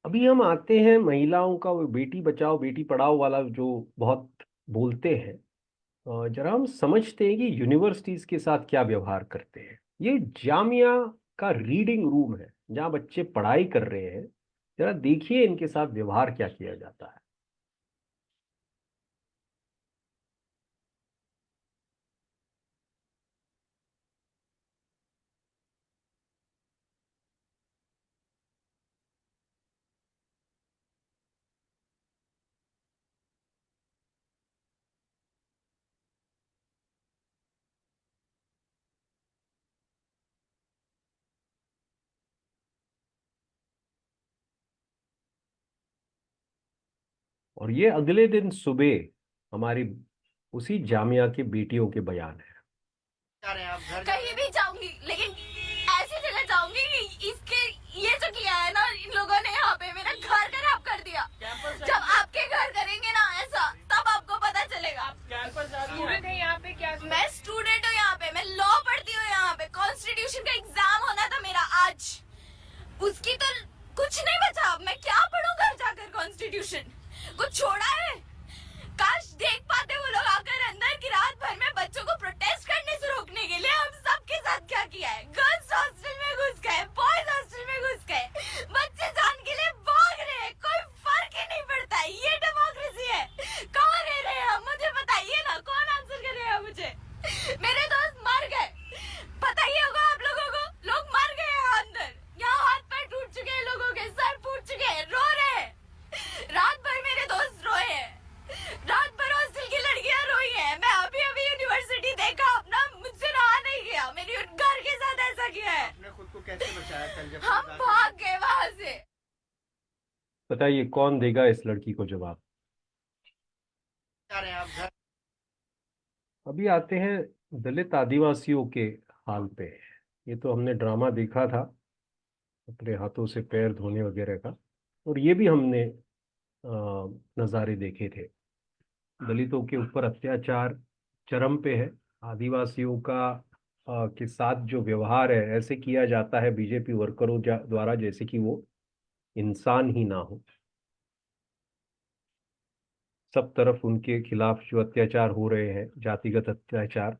अभी हम आते हैं महिलाओं का, वो बेटी बचाओ बेटी पढ़ाओ वाला जो बहुत बोलते हैं, जरा हम समझते हैं कि यूनिवर्सिटीज के साथ क्या व्यवहार करते हैं। ये जामिया का रीडिंग रूम है जहाँ बच्चे पढ़ाई कर रहे हैं। जरा देखिए इनके साथ व्यवहार क्या किया जाता है। और ये अगले दिन सुबह हमारी उसी जामिया के बेटियों के बयान है। कहीं भी जाऊंगी लेकिन ऐसी जगह जाऊंगी कि इसके ये जो किया है ना इन लोगों ने, यहाँ पे मेरा घर खराब कर दिया। जब आपके घर करेंगे ना ऐसा, तब आपको पता चलेगा। स्टूडेंट है यहाँ पे क्या? मैं स्टूडेंट हूँ यहाँ पे, मैं लॉ पढ़ती हूँ यहाँ पे। कॉन्स्टिट्यूशन का एग्जाम होना था मेरा आज, उसकी तो कुछ नहीं बचा। अब मैं क्या पढ़ूं घर जाकर? कॉन्स्टिट्यूशन कुछ छोड़ा है? काश देख पाते वो लोग आकर अंदर की रात भर में बच्चों को प्रोटेस्ट करने से रोकने के लिए हम सबके साथ क्या किया है। गर्ल्स हॉस्टल में घुस गए, बॉयज हॉस्टल में घुस गए, बच्चे जान के लिए भाग रहे हैं, कोई फर्क ही नहीं पड़ता। ये डेमोक्रेसी है? कहाँ रह रहे हैं हम? मुझे बताइए ना, कौन आंसर करेगा मुझे? मेरे दोस्त मर गए, पता ही होगा आप लोगों को। कैसे बचाया कल जब हम भाग गए वहां से। बताइए कौन देगा इस लड़की को जवाब। जा रहे हैं आप घर? अभी आते हैं दलित आदिवासियों के हाल पे। ये तो हमने ड्रामा देखा था अपने हाथों से पैर धोने वगैरह का, और ये भी हमने नज़ारे देखे थे। दलितों के ऊपर अत्याचार चरम पे है। आदिवासियों का के साथ जो व्यवहार है ऐसे किया जाता है बीजेपी वर्करों द्वारा जैसे कि वो इंसान ही ना हो। सब तरफ उनके खिलाफ जो अत्याचार हो रहे हैं, जातिगत अत्याचार,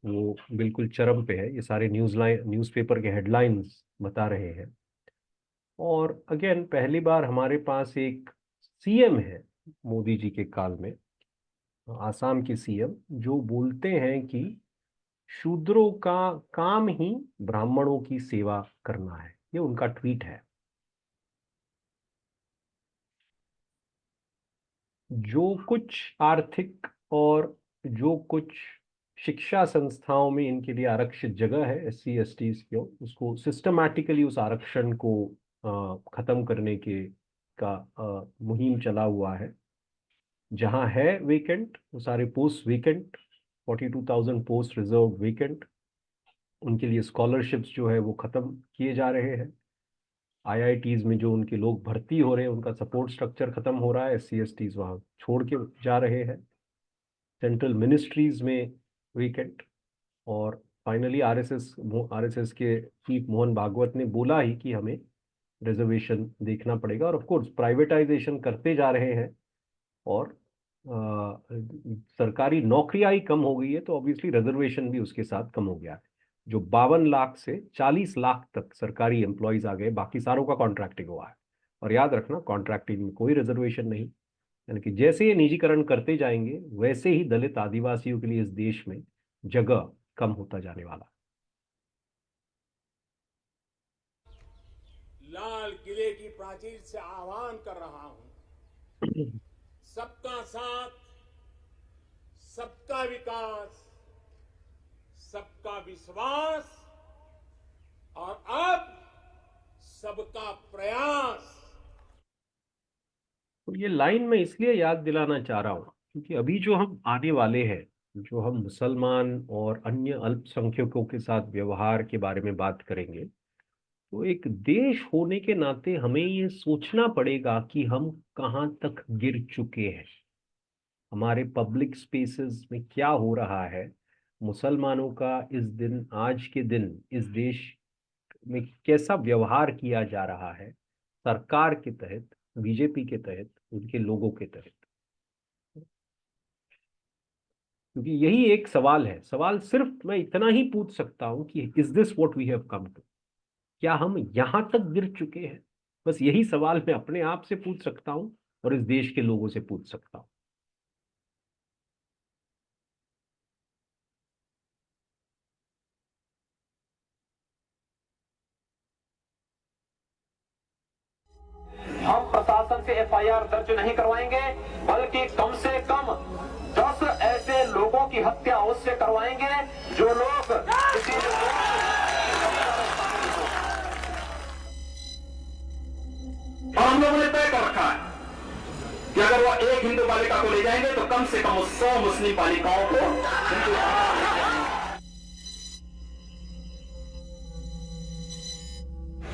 वो बिल्कुल चरम पे है। ये सारे न्यूज़पेपर के हेडलाइंस बता रहे हैं। और अगेन पहली बार हमारे पास एक सीएम है मोदी जी के काल में, आसाम के सीएम, जो बोलते हैं कि शूद्रों का काम ही ब्राह्मणों की सेवा करना है। ये उनका ट्वीट है। जो कुछ आर्थिक और जो कुछ शिक्षा संस्थाओं में इनके लिए आरक्षित जगह है SC STs की, उसको सिस्टमैटिकली उस आरक्षण को खत्म करने का मुहिम चला हुआ है। जहां है वेकेंट वो सारे post vacant, 42,000 post reserve vacant, उनके लिए स्कॉलरशिप्स जो है वो खत्म किए जा रहे हैं। IITs में जो उनके लोग भर्ती हो रहे हैं उनका सपोर्ट स्ट्रक्चर खत्म हो रहा है। SC STs वहाँ छोड़ के जा रहे हैं। सेंट्रल मिनिस्ट्रीज में वेकेंट। और फाइनली RSS के चीफ मोहन भागवत ने बोला ही कि हमें रिजर्वेशन देखना पड़ेगा। और ऑफ कोर्स प्राइवेटाइजेशन करते जा रहे हैं और सरकारी नौकरियां ही कम हो गई है, तो ऑब्वियसली रिजर्वेशन भी उसके साथ कम हो गया है। जो 52 लाख से 40 लाख तक सरकारी एम्प्लॉयज आ गए, बाकी सारों का कॉन्ट्रैक्टिंग हुआ है। और याद रखना, कॉन्ट्रैक्टिंग में कोई रिजर्वेशन नहीं। यानी कि जैसे ये निजीकरण करते जाएंगे वैसे ही दलित आदिवासियों के लिए इस देश में जगह कम होता जाने वाला। लाल किले की प्राचीर से आह्वान कर रहा हूं, सबका साथ, सबका विकास, सबका विश्वास और अब सबका प्रयास। तो ये लाइन मैं इसलिए याद दिलाना चाह रहा हूँ क्योंकि अभी जो हम आने वाले हैं, जो हम मुसलमान और अन्य अल्पसंख्यकों के साथ व्यवहार के बारे में बात करेंगे, तो एक देश होने के नाते हमें ये सोचना पड़ेगा कि हम कहाँ तक गिर चुके हैं। हमारे पब्लिक स्पेसेस में क्या हो रहा है, मुसलमानों का इस दिन, आज के दिन इस देश में कैसा व्यवहार किया जा रहा है सरकार के तहत, बीजेपी के तहत, उनके लोगों के तहत। क्योंकि यही एक सवाल है। सवाल सिर्फ मैं इतना ही पूछ सकता हूं कि is this what we have come to? क्या हम यहां तक गिर चुके हैं? बस यही सवाल मैं अपने आप से पूछ सकता हूं और इस देश के लोगों से पूछ सकता हूं। हम प्रशासन से FIR दर्ज नहीं करवाएंगे, बल्कि कम से कम 10 ऐसे लोगों की हत्या उससे करवाएंगे जो लोग और हम लोगों ने तय कर रखा है कि अगर वो एक हिंदू बालिका को ले जाएंगे तो कम से कम 100 मुस्लिम बालिकाओं को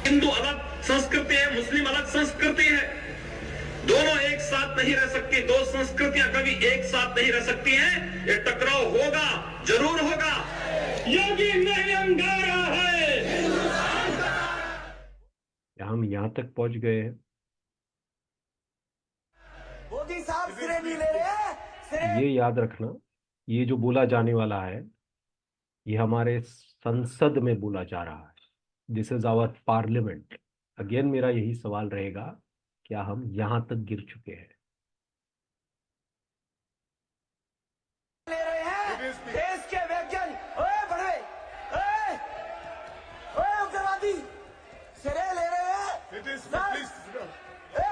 हिंदू अलग संस्कृति है, मुस्लिम अलग संस्कृति है, दोनों एक साथ नहीं रह सकती। दो संस्कृतियां कभी एक साथ नहीं रह सकती हैं। ये टकराव होगा, जरूर होगा। योगी नहीं अंगारा है। हम यहां तक पहुंच गए हैं। मोदी साहब सिरे नहीं ले रहे। ये याद रखना, ये जो बोला जाने वाला है ये हमारे संसद में बोला जा रहा है। This is our parliament. Again मेरा यही सवाल रहेगा, क्या हम यहां तक गिर चुके हैं? ले रहे हैं देश के वैज्ञानिक। ओए बड़े, ओए उग्रवादी सिरे ले रहे हैं।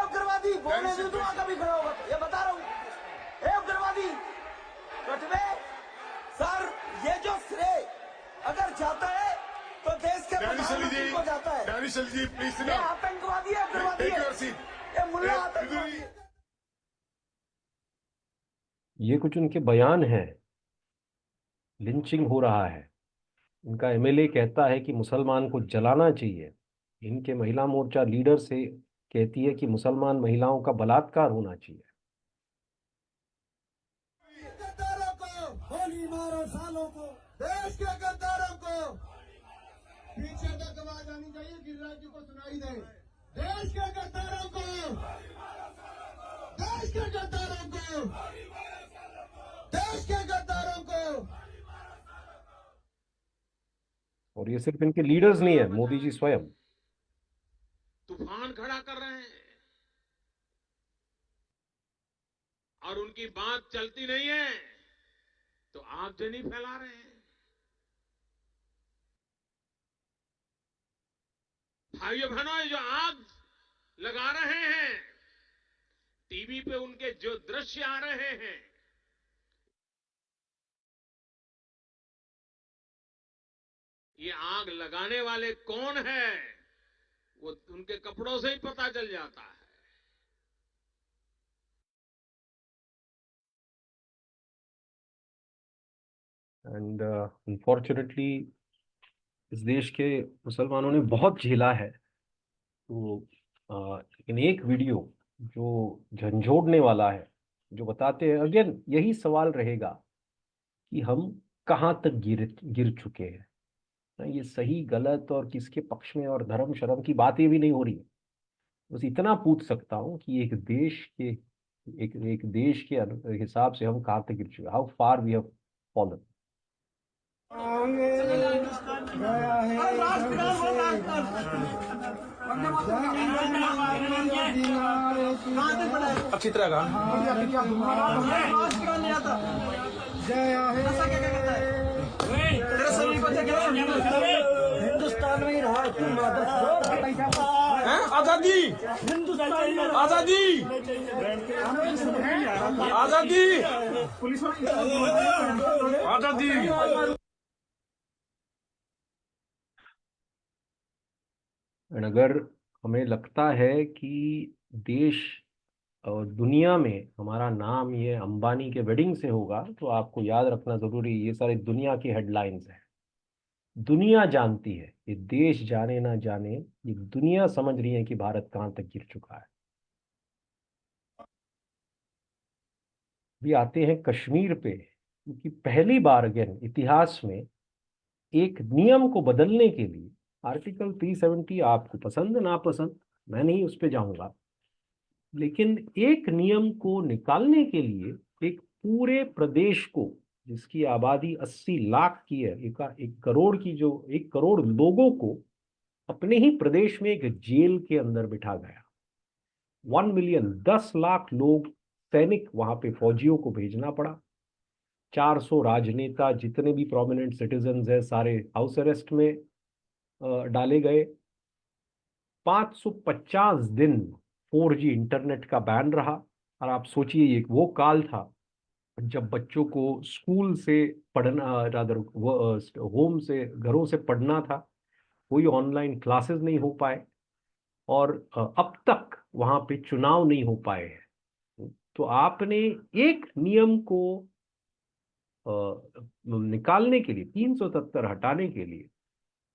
उग्रवादी बोलने दो, तो कभी खड़ा होगा, ये बता रहा हूँ। उग्रवादी कटवे सर, ये जो सिरे अगर जाता है तो देश के हो जाता है। ये आप करवा दिए, आप करवा दिए। ये मुल्ला करवा दिए। ये कुछ उनके बयान हैं। लिंचिंग हो रहा है। इनका एमएलए कहता है कि मुसलमान को जलाना चाहिए। इनके महिला मोर्चा लीडर से कहती है कि मुसलमान महिलाओं का बलात्कार होना चाहिए। गद्दारों को गोली मारो, सालों को, देश के गद्दारों को पीछे तक आवाज आनी चाहिए, गिरिराज जी को सुनाई दे। देश के गद्दारों को, देश के गद्दारों को, देश के गद्दारों को। और ये सिर्फ इनके लीडर्स नहीं है, मोदी जी स्वयं। तूफान खड़ा कर रहे हैं और उनकी बात चलती नहीं है तो आगजनी फैला रहे हैं। भाइयों बहनों, ये जो आग लगा रहे हैं, टीवी पे उनके जो दृश्य आ रहे हैं, ये आग लगाने वाले कौन है वो उनके कपड़ों से ही पता चल जाता है। एंड अनफॉर्चुनेटली इस देश के मुसलमानों ने बहुत झेला है। तो लेकिन एक वीडियो जो झंझोड़ने वाला है, जो बताते हैं, अगेन यही सवाल रहेगा कि हम कहाँ तक गिर चुके हैं। ये सही गलत और किसके पक्ष में और धर्म शर्म की बातें भी नहीं हो रही है। बस इतना पूछ सकता हूँ कि एक देश के हिसाब से हम कहाँ तक गिर चुके, how far we have fallen. अच्छी तरह का हिंदुस्तान में ही रहा। आजादी, आजादी, आजादी, आजादी। अगर हमें लगता है कि देश और दुनिया में हमारा नाम ये अंबानी के वेडिंग से होगा, तो आपको याद रखना जरूरी, ये सारे दुनिया की हेडलाइंस हैं। दुनिया जानती है, ये देश जाने ना जाने, ये दुनिया समझ रही है कि भारत कहाँ तक गिर चुका है। भी आते हैं कश्मीर पे, क्योंकि पहली बार अगेन इतिहास में एक नियम को बदलने के लिए आर्टिकल 370, आपको पसंद ना पसंद, मैं नहीं उस पर जाऊंगा, लेकिन एक नियम को निकालने के लिए एक पूरे प्रदेश को, जिसकी आबादी 80 लाख की है, 1 करोड़ की, जो 1 करोड़ लोगों को अपने ही प्रदेश में एक जेल के अंदर बिठा गया। 1 मिलियन, 10 लाख लोग, सैनिक वहां पे फौजियों को भेजना पड़ा। 400 राजनेता, जितने भी प्रोमिनेंट सिटीजन्स हैं, सारे हाउस अरेस्ट में डाले गए। 550 दिन 4G इंटरनेट का बैन रहा। और आप सोचिए, ये वो काल था जब बच्चों को स्कूल से पढ़ना, रादर होम से, घरों से पढ़ना था, कोई ऑनलाइन क्लासेस नहीं हो पाए, और अब तक वहां पे चुनाव नहीं हो पाए हैं। तो आपने एक नियम को निकालने के लिए, 370 हटाने के लिए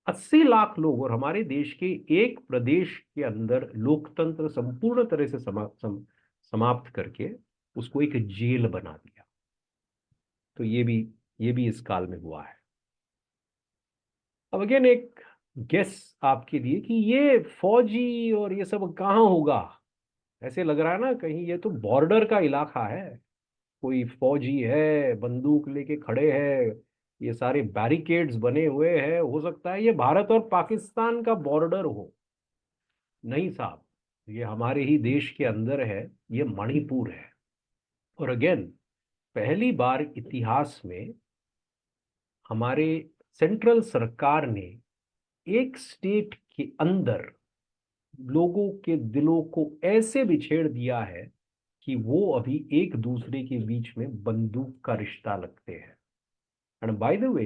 80 लाख लोग, और हमारे देश के एक प्रदेश के अंदर लोकतंत्र संपूर्ण तरह से समाप्त करके उसको एक जेल बना दिया। तो ये भी इस काल में हुआ है। अब अगेन एक गेस आपके लिए कि ये फौजी और ये सब कहाँ होगा। ऐसे लग रहा है ना, कहीं ये तो बॉर्डर का इलाका है, कोई फौजी है, बंदूक लेके खड़े हैं, ये सारे बैरिकेड्स बने हुए हैं, हो सकता है ये भारत और पाकिस्तान का बॉर्डर हो। नहीं साहब, ये हमारे ही देश के अंदर है, ये मणिपुर है। और अगेन पहली बार इतिहास में हमारे सेंट्रल सरकार ने एक स्टेट के अंदर लोगों के दिलों को ऐसे बिछेड़ दिया है कि वो अभी एक दूसरे के बीच में बंदूक का रिश्ता लगते हैं। And by the way,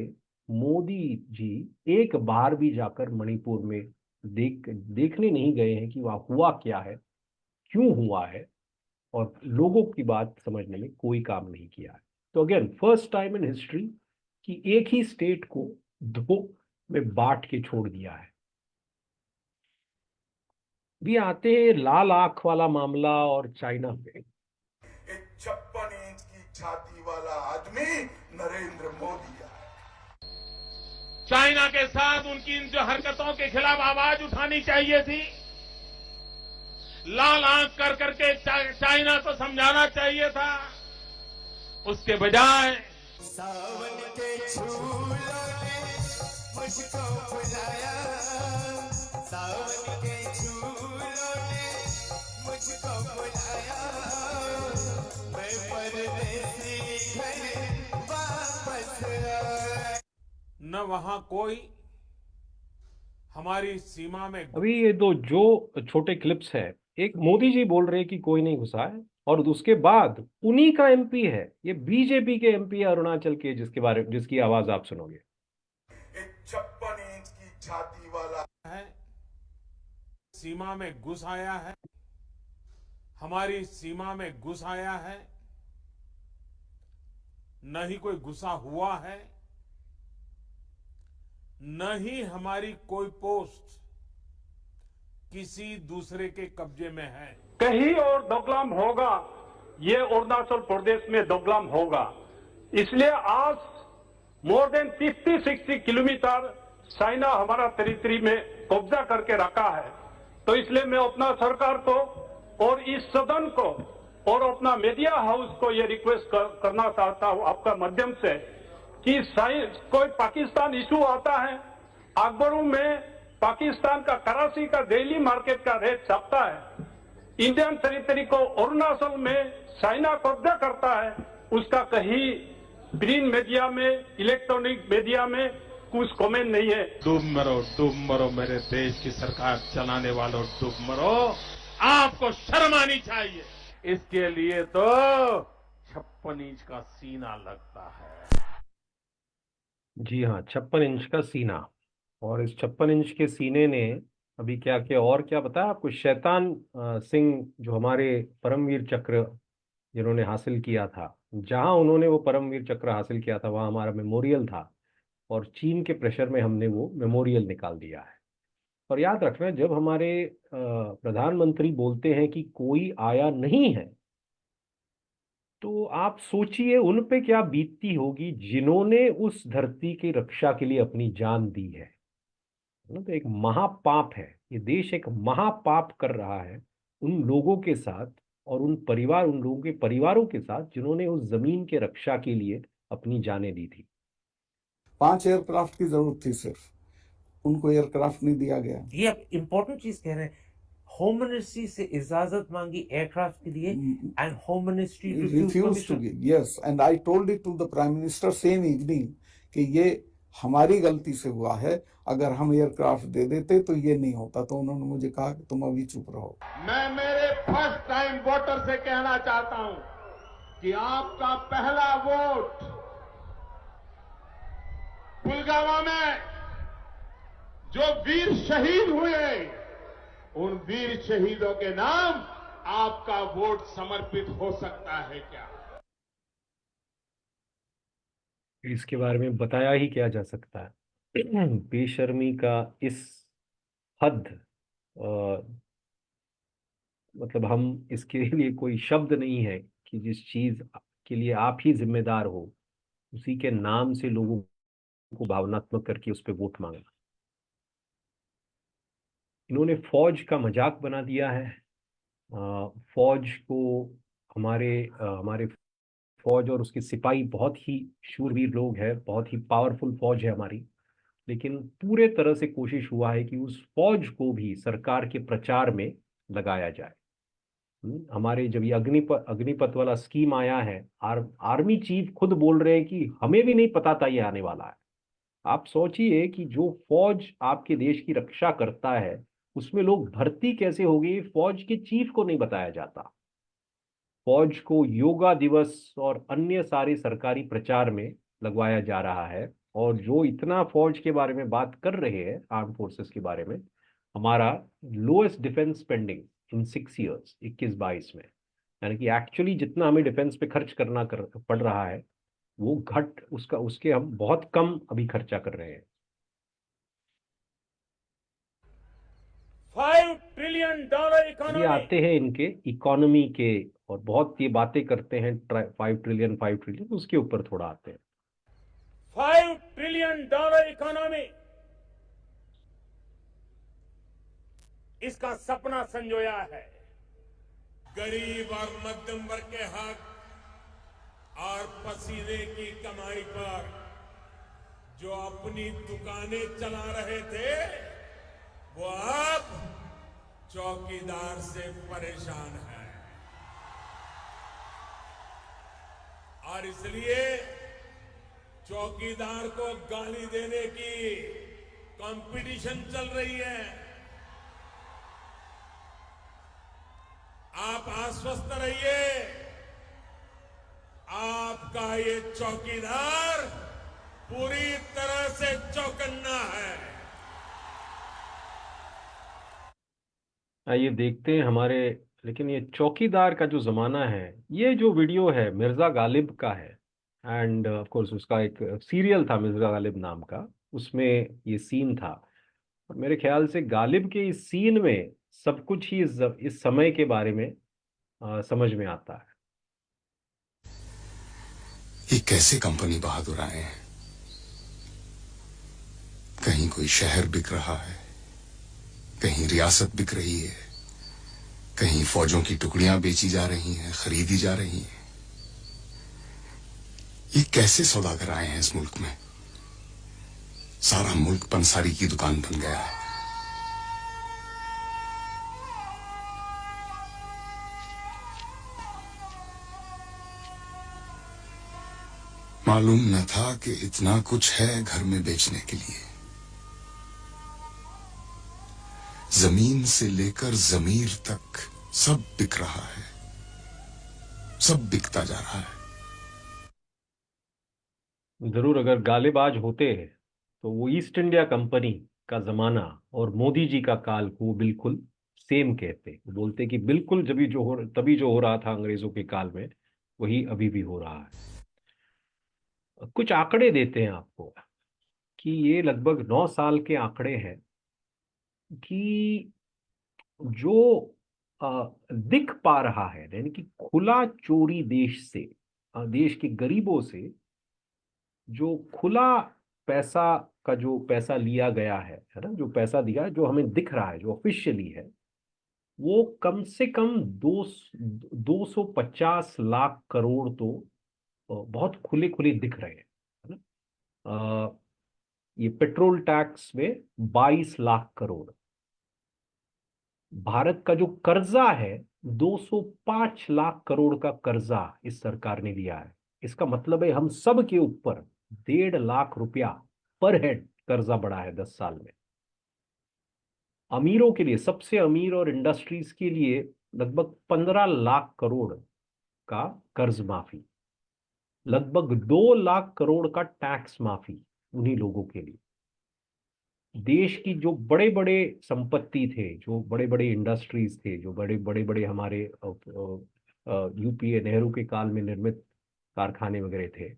Modi ji एक बार भी जाकर मणिपुर में देखने नहीं गए हैं कि वहाँ हुआ क्या है, क्यों हुआ है, और लोगों की बात समझने में कोई काम नहीं किया है। तो again first time in history कि एक ही स्टेट को दो में बांट के छोड़ दिया है। भी आते हैं लाल आंख वाला मामला और चाइना पे। 56 इंच की छाती वाला आदमी नरेंद्र मोदी है। चाइना के साथ उनकी इन जो हरकतों के खिलाफ आवाज उठानी चाहिए थी, लाल आंख कर करके चाइना को समझाना चाहिए था, उसके बजाय सावन के झूलों ने मुझको बुलाया, सावन के झूलों ने मुझको बुलाया, मैं परदेसी घर वापस आया। न वहां कोई हमारी सीमा में। अभी ये जो छोटे क्लिप्स है, एक मोदी जी बोल रहे हैं कि कोई नहीं घुसा है, और उसके बाद उन्हीं का एमपी है, ये बीजेपी के एमपी है अरुणाचल के, जिसकी आवाज आप सुनोगे। 56 इंच की छाती वाला है, सीमा में घुस आया है, हमारी सीमा में घुस आया है, न ही कोई घुसा हुआ है, न ही हमारी कोई पोस्ट किसी दूसरे के कब्जे में है। कहीं और दोगलाम होगा, ये अरुणाचल प्रदेश में दोगलाम होगा। इसलिए आज मोर देन 50-60 किलोमीटर चाइना हमारा टेरिटरी में कब्जा करके रखा है। तो इसलिए मैं अपना सरकार को और इस सदन को और अपना मीडिया हाउस को ये रिक्वेस्ट करना चाहता हूं आपका माध्यम से कि कोई पाकिस्तान इशू आता है, अखबारों में पाकिस्तान का कराची का डेली मार्केट का रेट छपता है, इंडियन टेरिटरी को अरुणाचल में चाइना कब्जा करता है, उसका कहीं प्रिंट मीडिया में, इलेक्ट्रॉनिक मीडिया में कुछ कमेंट नहीं है। डूब मरो मेरे देश की सरकार चलाने वालों, डूब मरो, आपको शर्म आनी चाहिए। इसके लिए तो 56 इंच का सीना लगता है। जी हाँ, 56 इंच का सीना, और इस 56 इंच के सीने ने अभी क्या क्या और क्या बताया आपको। शैतान सिंह जो हमारे परमवीर चक्र जिन्होंने हासिल किया था, जहां उन्होंने वो परमवीर चक्र हासिल किया था वहां हमारा मेमोरियल था, और चीन के प्रेशर में हमने वो मेमोरियल निकाल दिया है। और याद रखना, जब हमारे प्रधानमंत्री बोलते हैं कि कोई आया नहीं है, तो आप सोचिए उन पे क्या बीतती होगी जिन्होंने उस धरती की रक्षा के लिए अपनी जान दी है। तो एक महापाप है, ये देश एक महापाप कर रहा है उन लोगों के साथ और उन लोगों के परिवारों के साथ जिन्होंने उस जमीन के रक्षा के लिए अपनी जानें दी थी। 5 एयरक्राफ्ट की जरूरत थी, सिर्फ उनको एयरक्राफ्ट नहीं दिया गया। ये इम्पोर्टेंट चीज कह रहे हैं, होम मिनिस्ट्री से इजाजत मांगी एयरक्राफ्ट के लिए and home ministry refused to give. Yes, and I told it to the prime minister same evening कि ये हमारी गलती से हुआ है, अगर हम एयरक्राफ्ट दे देते तो ये नहीं होता। तो उन्होंने मुझे कहा कि तुम अभी चुप रहो। मैं मेरे फर्स्ट टाइम वोटर से कहना चाहता हूं कि आपका पहला वोट पुलवामा में जो वीर शहीद हुए, उन वीर शहीदों के नाम आपका वोट समर्पित हो सकता है क्या? इसके बारे में बताया ही क्या जा सकता है। बेशर्मी का इस हद, मतलब हम इसके लिए कोई शब्द नहीं है कि जिस चीज के लिए आप ही जिम्मेदार हो उसी के नाम से लोगों को भावनात्मक करके उस पर वोट मांगना। इन्होंने फौज का मजाक बना दिया है। फौज को हमारे फौज और उसके सिपाही बहुत ही शूरवीर लोग हैं, बहुत ही पावरफुल फौज है हमारी, लेकिन पूरे तरह से कोशिश हुआ है कि उस फौज को भी सरकार के प्रचार में लगाया जाए। हमारे जब ये अग्निपथ वाला स्कीम आया है, आर्मी चीफ खुद बोल रहे हैं कि हमें भी नहीं पता था ये आने वाला है। आप सोचिए कि जो फौज आपके देश की रक्षा करता है उसमें लोग भर्ती कैसे हो गए, फौज के चीफ को नहीं बताया जाता। फौज को योगा दिवस और अन्य सारे सरकारी प्रचार में लगवाया जा रहा है और जो इतना फौज के बारे में बात कर रहे हैं, आर्म फोर्सेस के बारे में, हमारा लोएस्ट डिफेंस स्पेंडिंग इन 6 years 21-22 में, यानी कि एक्चुअली जितना हमें डिफेंस पे खर्च करना पड़ रहा है वो उसके हम बहुत कम अभी खर्चा कर रहे हैं। $5 trillion ये इकोनॉमी, आते हैं इनके इकोनॉमी के और बहुत ये बातें करते हैं 5 ट्रिलियन उसके ऊपर थोड़ा आते हैं। $5 trillion इकोनॉमी, इसका सपना संजोया है। गरीब और मध्यम वर्ग के हक और पसीने की कमाई पर जो अपनी दुकानें चला रहे थे वो अब चौकीदार से परेशान है और इसलिए चौकीदार को गाली देने की कंपटीशन चल रही है। आप आश्वस्त रहिए, आपका ये चौकीदार पूरी तरह से चौकन्ना है। आइए देखते हैं हमारे, लेकिन ये चौकीदार का जो जमाना है, ये जो वीडियो है मिर्जा गालिब का है एंड ऑफ कोर्स उसका एक सीरियल था मिर्जा गालिब नाम का, उसमें ये सीन था और मेरे ख्याल से गालिब के इस सीन में सब कुछ ही इस समय के बारे में समझ में आता है। ये कैसे कंपनी बहादुर आए हैं? कहीं कोई शहर बिक रहा है, कहीं रियासत बिक रही है, कहीं फौजों की टुकड़ियां बेची जा रही हैं, खरीदी जा रही हैं। ये कैसे सौदागर आए हैं इस मुल्क में? सारा मुल्क पंसारी की दुकान बन गया है। मालूम न था कि इतना कुछ है घर में बेचने के लिए। जमीन से लेकर जमीर तक सब बिक रहा है, सब बिकता जा रहा है। जरूर अगर गालिब आज होते हैं तो वो ईस्ट इंडिया कंपनी का जमाना और मोदी जी का काल को वो बिल्कुल सेम कहते, वो बोलते कि बिल्कुल तभी जो हो रहा था अंग्रेजों के काल में वही अभी भी हो रहा है। कुछ आंकड़े देते हैं आपको कि ये लगभग 9 साल के आंकड़े हैं कि जो दिख पा रहा है, यानी कि खुला चोरी देश से, देश के गरीबों से जो खुला पैसा का जो पैसा लिया गया है ना, जो पैसा दिया जो हमें दिख रहा है, जो ऑफिशियली है, वो कम से कम 250 लाख करोड़ तो बहुत खुले खुले दिख रहे हैं, है ना। ये पेट्रोल टैक्स में 22 लाख करोड़। भारत का जो कर्जा है 205 लाख करोड़ का कर्जा इस सरकार ने लिया है। इसका मतलब है हम सब के ऊपर 1.5 लाख रुपया पर हेड कर्जा बढ़ा है 10 साल में। अमीरों के लिए, सबसे अमीर और इंडस्ट्रीज के लिए लगभग 15 लाख करोड़ का कर्ज माफी, लगभग 2 लाख करोड़ का टैक्स माफी उन्हीं लोगों के लिए। देश की जो बड़े बड़े संपत्ति थे, जो बड़े बड़े इंडस्ट्रीज थे, जो बड़े हमारे यूपीए नेहरू के काल में निर्मित कारखाने वगैरह थे,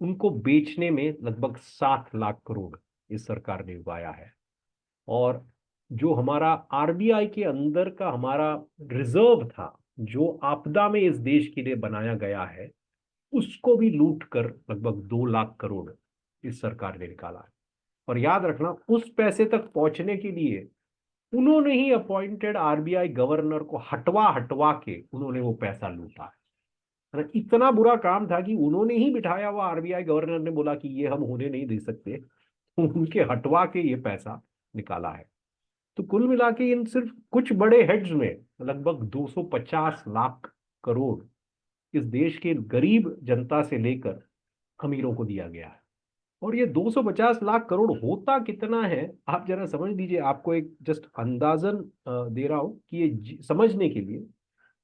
उनको बेचने में लगभग 7 लाख करोड़ इस सरकार ने उगाया है। और जो हमारा आरबीआई के अंदर का हमारा रिजर्व था, जो आपदा में इस देश के लिए बनाया गया है, उसको भी लूट कर लगभग 2 लाख करोड़ इस सरकार ने निकाला है। और याद रखना, उस पैसे तक पहुंचने के लिए उन्होंने ही अपॉइंटेड आरबीआई गवर्नर को हटवा के उन्होंने वो पैसा लूटा है। इतना बुरा काम था कि उन्होंने ही बिठाया हुआ आरबीआई गवर्नर ने बोला कि ये हम होने नहीं दे सकते, उनके हटवा के ये पैसा निकाला है। तो कुल मिला के इन सिर्फ कुछ बड़े हेड्स में लगभग 250 लाख करोड़ इस देश के गरीब जनता से लेकर अमीरों को दिया गया है। और ये 250 लाख करोड़ होता कितना है आप जरा समझ लीजिए। आपको एक जस्ट अंदाजन दे रहा हूं कि ये समझने के लिए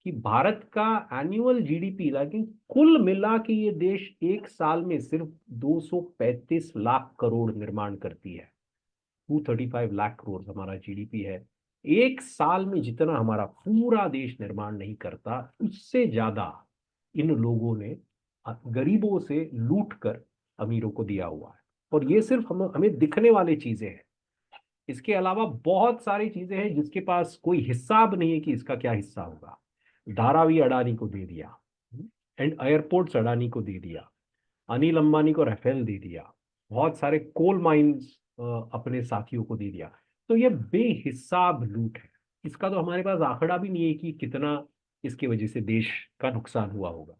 कि भारत का एनुअल जीडीपी, लेकिन कुल मिला के ये देश एक साल में सिर्फ 235 लाख करोड़ निर्माण करती है। 235 लाख करोड़ हमारा जीडीपी है। एक साल में जितना हमारा पूरा देश निर्माण नहीं करता, उससे ज्यादा इन लोगों ने गरीबों से लूट कर अमीरों को दिया हुआ है। और ये सिर्फ हमें दिखने वाली चीजें हैं। इसके अलावा बहुत सारी चीजें हैं जिसके पास कोई हिसाब नहीं है कि इसका क्या हिस्सा होगा। धारावी अडानी को दे दिया, एंड एयरपोर्ट्स अडानी को दे दिया, अनिल अंबानी को राफेल दे दिया, बहुत सारे कोल माइंस अपने साथियों को दे दिया। तो ये बेहिसाब लूट है। इसका तो हमारे पास आंकड़ा भी नहीं है कि कितना इसके वजह से देश का नुकसान हुआ होगा।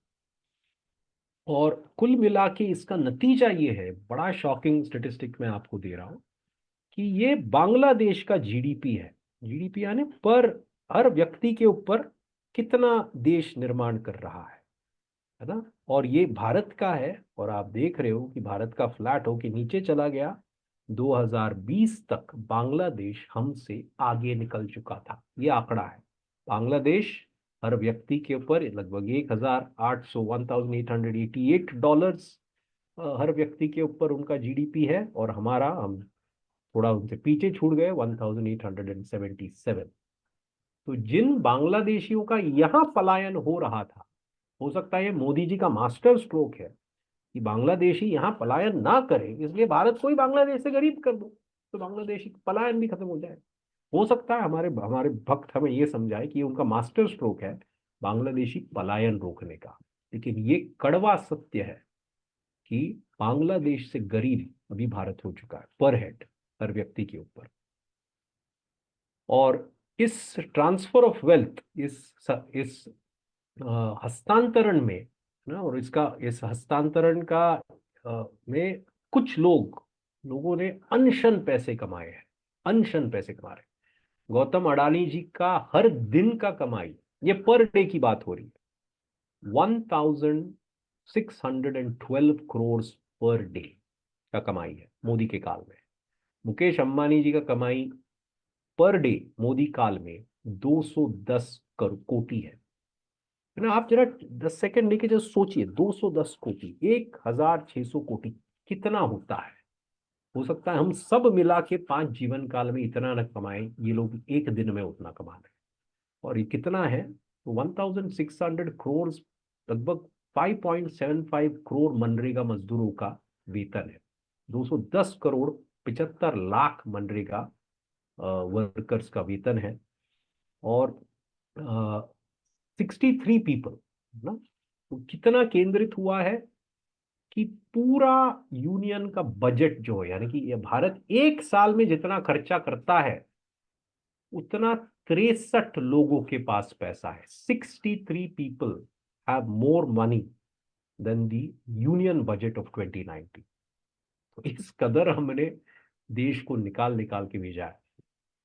और कुल मिला के इसका नतीजा ये है, बड़ा शॉकिंग स्टेटिस्टिक मैं आपको दे रहा हूं, कि ये बांग्लादेश का जीडीपी है। जीडीपी यानी पर हर व्यक्ति के ऊपर कितना देश निर्माण कर रहा है ना। और ये भारत का है, और आप देख रहे हो कि भारत का फ्लैट हो के नीचे चला गया। 2020 तक बांग्लादेश हमसे आगे निकल चुका था। ये आंकड़ा है। बांग्लादेश हर व्यक्ति के ऊपर लगभग 1888 डॉलर्स हर व्यक्ति के ऊपर उनका जीडीपी है, और हमारा हम थोड़ा उनसे पीछे छूट गए, 1877। तो जिन बांग्लादेशियों का यहाँ पलायन हो रहा था, हो सकता है ये मोदी जी का मास्टर स्ट्रोक है कि बांग्लादेशी यहाँ पलायन ना करें, इसलिए भारत को ही बांग्लादेश से गरीब कर दो, तो बांग्लादेशी पलायन भी खत्म हो जाए। हो सकता है हमारे भक्त हमें ये समझाए कि उनका मास्टर स्ट्रोक है बांग्लादेशी पलायन रोकने का, लेकिन ये कड़वा सत्य है कि बांग्लादेश से गरीब अभी भारत हो चुका है पर हेड, हर व्यक्ति के ऊपर। और इस ट्रांसफर ऑफ वेल्थ, इस हस्तांतरण में ना, और इस हस्तांतरण का में कुछ लोगों ने अनशन पैसे कमाए हैं, अनशन पैसे कमा रहे। गौतम अडानी जी का हर दिन का कमाई, ये पर डे की बात हो रही है, 1612 करोड़ पर डे का कमाई है मोदी के काल में। मुकेश अंबानी जी का कमाई पर डे मोदी काल में 210 कोटी है ना। आप जरा 10 सेकंड लेके जो सोचिए, 210 कोटी, 1600 कोटी कितना होता है। हो सकता है हम सब मिला के 5 जीवन काल में इतना न कमाएं, ये लोग एक दिन में उतना कमा रहे हैं। और ये कितना है, तो 1600 करोड़ लगभग 5.75 करोड़ मनरेगा मजदूरों का वेतन है। 210 करोड़ 75 लाख मनरेगा वर्कर्स का वेतन है। और 63 पीपल ना, तो कितना केंद्रित हुआ है कि पूरा यूनियन का बजट जो है, यानी कि ये भारत एक साल में जितना खर्चा करता है उतना 63 लोगों के पास पैसा है। 63 people have more money than the union budget of 2019। तो इस कदर हमने देश को निकाल के भेजा है।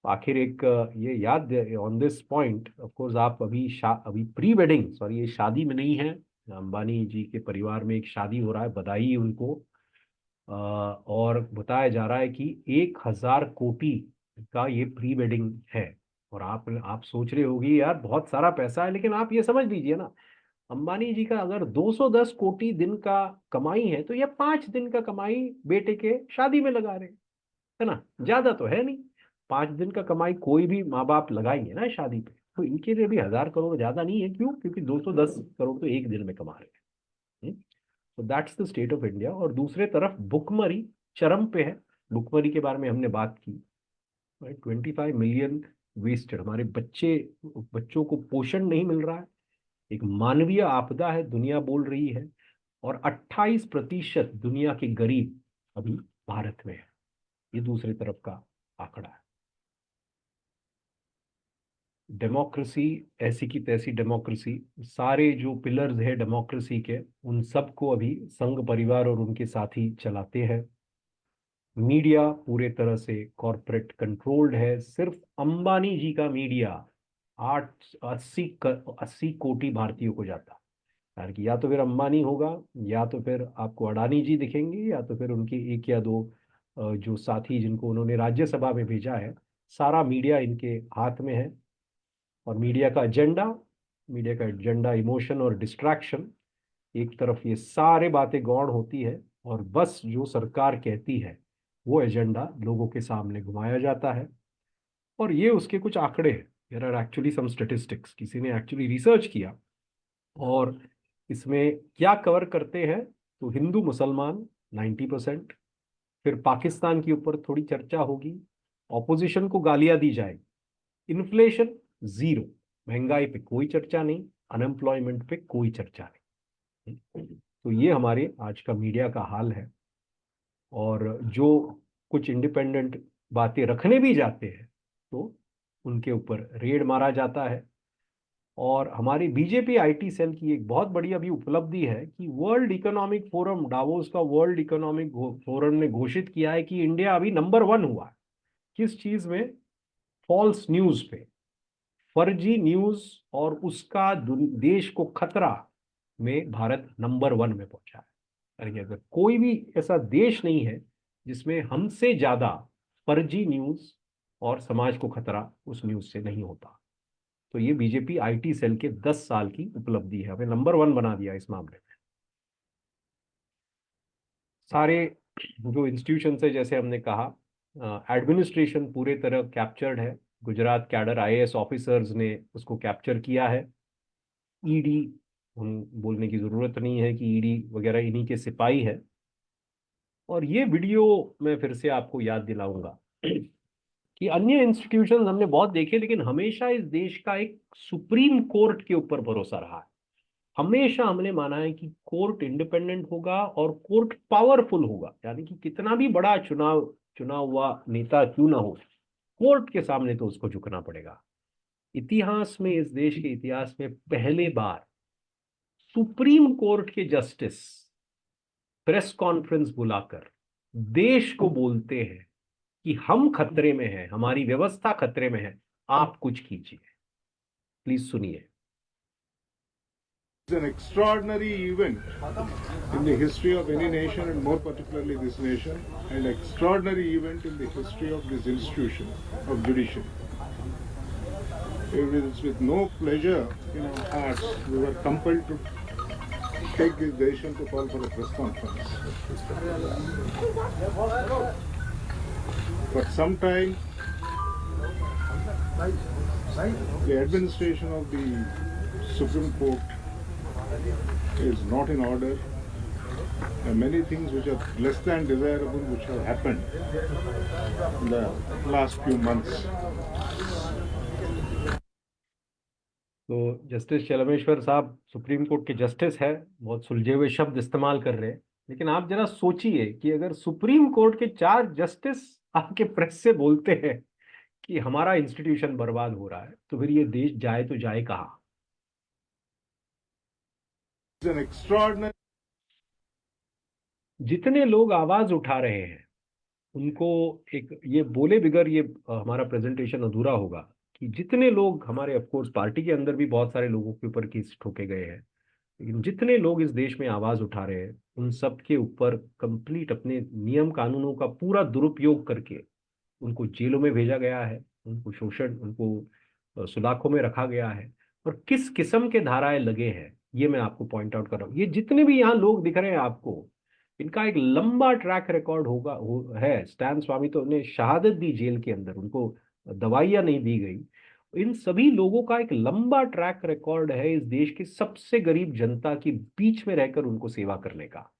आखिर एक ये याद on this point, of course आप अभी प्री वेडिंग, सॉरी ये शादी में नहीं है, अंबानी जी के परिवार में एक शादी हो रहा है, बधाई उनको। और बताया जा रहा है कि 1000 कोटी का ये प्री वेडिंग है। और आप सोच रहे होगी यार बहुत सारा पैसा है, लेकिन आप ये समझ लीजिए ना, अंबानी जी का अगर 210 कोटी दिन का कमाई है, तो ये 5 दिन का कमाई बेटे के शादी में लगा रहे है ना। ज्यादा तो है नहीं, 5 दिन का कमाई कोई भी माँ बाप लगाएंगे ना शादी पे, तो इनके लिए भी 1000 करोड़ ज्यादा नहीं है। क्यों? क्योंकि 210 करोड़ तो एक दिन में कमा रहे हैं। तो that's the state of India. और दूसरे तरफ भुखमरी चरम पे है। भुखमरी के बारे में हमने बात की, 25 मिलियन वेस्टेड, हमारे बच्चों को पोषण नहीं मिल रहा है, एक मानवीय आपदा है, दुनिया बोल रही है। और 28% दुनिया के गरीब अभी भारत में है। ये दूसरी तरफ का आंकड़ा है। डेमोक्रेसी, ऐसी की तैसी डेमोक्रेसी, सारे जो पिलर्स है डेमोक्रेसी के, उन सबको अभी संघ परिवार और उनके साथी चलाते हैं। मीडिया पूरे तरह से कॉर्पोरेट कंट्रोल्ड है। सिर्फ अंबानी जी का मीडिया 80 कोटी भारतीयों को जाता, यानी कि या तो फिर अंबानी होगा, या तो फिर आपको अडानी जी दिखेंगे, या तो फिर उनके 1 या 2 जो साथी जिनको उन्होंने राज्यसभा में भेजा है। सारा मीडिया इनके हाथ में है। और मीडिया का एजेंडा मीडिया का एजेंडा इमोशन और डिस्ट्रैक्शन। एक तरफ ये सारे बातें गौण होती है और बस जो सरकार कहती है वो एजेंडा लोगों के सामने घुमाया जाता है। और ये उसके कुछ आंकड़े हैं, there are actually some statistics, किसी ने एक्चुअली रिसर्च किया और इसमें क्या कवर करते हैं। तो हिंदू मुसलमान 90%, फिर पाकिस्तान के ऊपर थोड़ी चर्चा होगी, ऑपोजिशन को गालियां दी जाएगी, इन्फ्लेशन 0, महंगाई पे कोई चर्चा नहीं, अनएम्प्लॉयमेंट पे कोई चर्चा नहीं। तो ये हमारे आज का मीडिया का हाल है। और जो कुछ इंडिपेंडेंट बातें रखने भी जाते हैं तो उनके ऊपर रेड मारा जाता है। और हमारी बीजेपी आईटी सेल की एक बहुत बड़ी अभी उपलब्धि है कि वर्ल्ड इकोनॉमिक फोरम, डावोस का वर्ल्ड इकोनॉमिक फोरम ने घोषित किया है कि इंडिया अभी नंबर 1 हुआ है। किस चीज में? फॉल्स न्यूज पे, फर्जी न्यूज और उसका देश को खतरा में भारत नंबर 1 में पहुंचा है। अगर कोई भी ऐसा देश नहीं है जिसमें हमसे ज्यादा फर्जी न्यूज और समाज को खतरा उस न्यूज से नहीं होता। तो ये बीजेपी आईटी सेल के 10 साल की उपलब्धि है, हमें नंबर 1 बना दिया इस मामले में। सारे जो इंस्टीट्यूशन है, जैसे हमने कहा, एडमिनिस्ट्रेशन पूरे तरह कैप्चर्ड है। गुजरात कैडर आईएएस ऑफिसर्स ने उसको कैप्चर किया है। ईडी, हम बोलने की जरूरत नहीं है कि ईडी वगैरह इन्हीं के सिपाही है। और ये वीडियो मैं फिर से आपको याद दिलाऊंगा कि अन्य इंस्टीट्यूशन हमने बहुत देखे, लेकिन हमेशा इस देश का एक सुप्रीम कोर्ट के ऊपर भरोसा रहा है। हमेशा हमने माना है कि कोर्ट इंडिपेंडेंट होगा और कोर्ट पावरफुल होगा, यानी कि कितना भी बड़ा चुना हुआ नेता क्यों ना हो, कोर्ट के सामने तो उसको झुकना पड़ेगा। इतिहास में, इस देश के इतिहास में पहले बार सुप्रीम कोर्ट के जस्टिस प्रेस कॉन्फ्रेंस बुलाकर देश को बोलते हैं कि हम खतरे में हैं, हमारी व्यवस्था खतरे में है, आप कुछ कीजिए। प्लीज सुनिए। It's an extraordinary event in the history of any nation, and more particularly this nation, and extraordinary event in the history of this institution of judiciary. It is with no pleasure in our hearts we were compelled to take this decision to call for a press conference. But sometimes the administration of the Supreme Court is not in order. There are many things which are less than desirable which have happened in the last few months. तो justice Chelameswar साहब supreme court के justice है, बहुत सुलझे हुए शब्द इस्तेमाल कर रहे हैं, लेकिन आप जरा सोचिए कि अगर सुप्रीम कोर्ट के 4 जस्टिस आपके प्रेस से बोलते हैं कि हमारा इंस्टीट्यूशन बर्बाद हो रहा है, तो फिर ये देश जाए तो जाए कहाँ? जितने लोग आवाज उठा रहे हैं उनको एक ये बोले बिगर ये हमारा प्रेजेंटेशन अधूरा होगा कि जितने लोग हमारे, ऑफ कोर्स पार्टी के अंदर भी बहुत सारे लोगों के ऊपर केस ठोके गए हैं, लेकिन जितने लोग इस देश में आवाज उठा रहे हैं उन सब के ऊपर कंप्लीट अपने नियम कानूनों का पूरा दुरुपयोग करके उनको जेलों में भेजा गया है, उनको शोषण, उनको सुलाखों में रखा गया है। और किस किस्म के धाराएं लगे हैं ये मैं आपको पॉइंट आउट कर रहा हूँ। ये जितने भी यहाँ लोग दिख रहे हैं आपको, इनका एक लंबा ट्रैक रिकॉर्ड है। स्टैन स्वामी तो ने शहादत दी जेल के अंदर, उनको दवाइयां नहीं दी गई। इन सभी लोगों का एक लंबा ट्रैक रिकॉर्ड है इस देश की सबसे गरीब जनता के बीच में रहकर उनको सेवा करने का।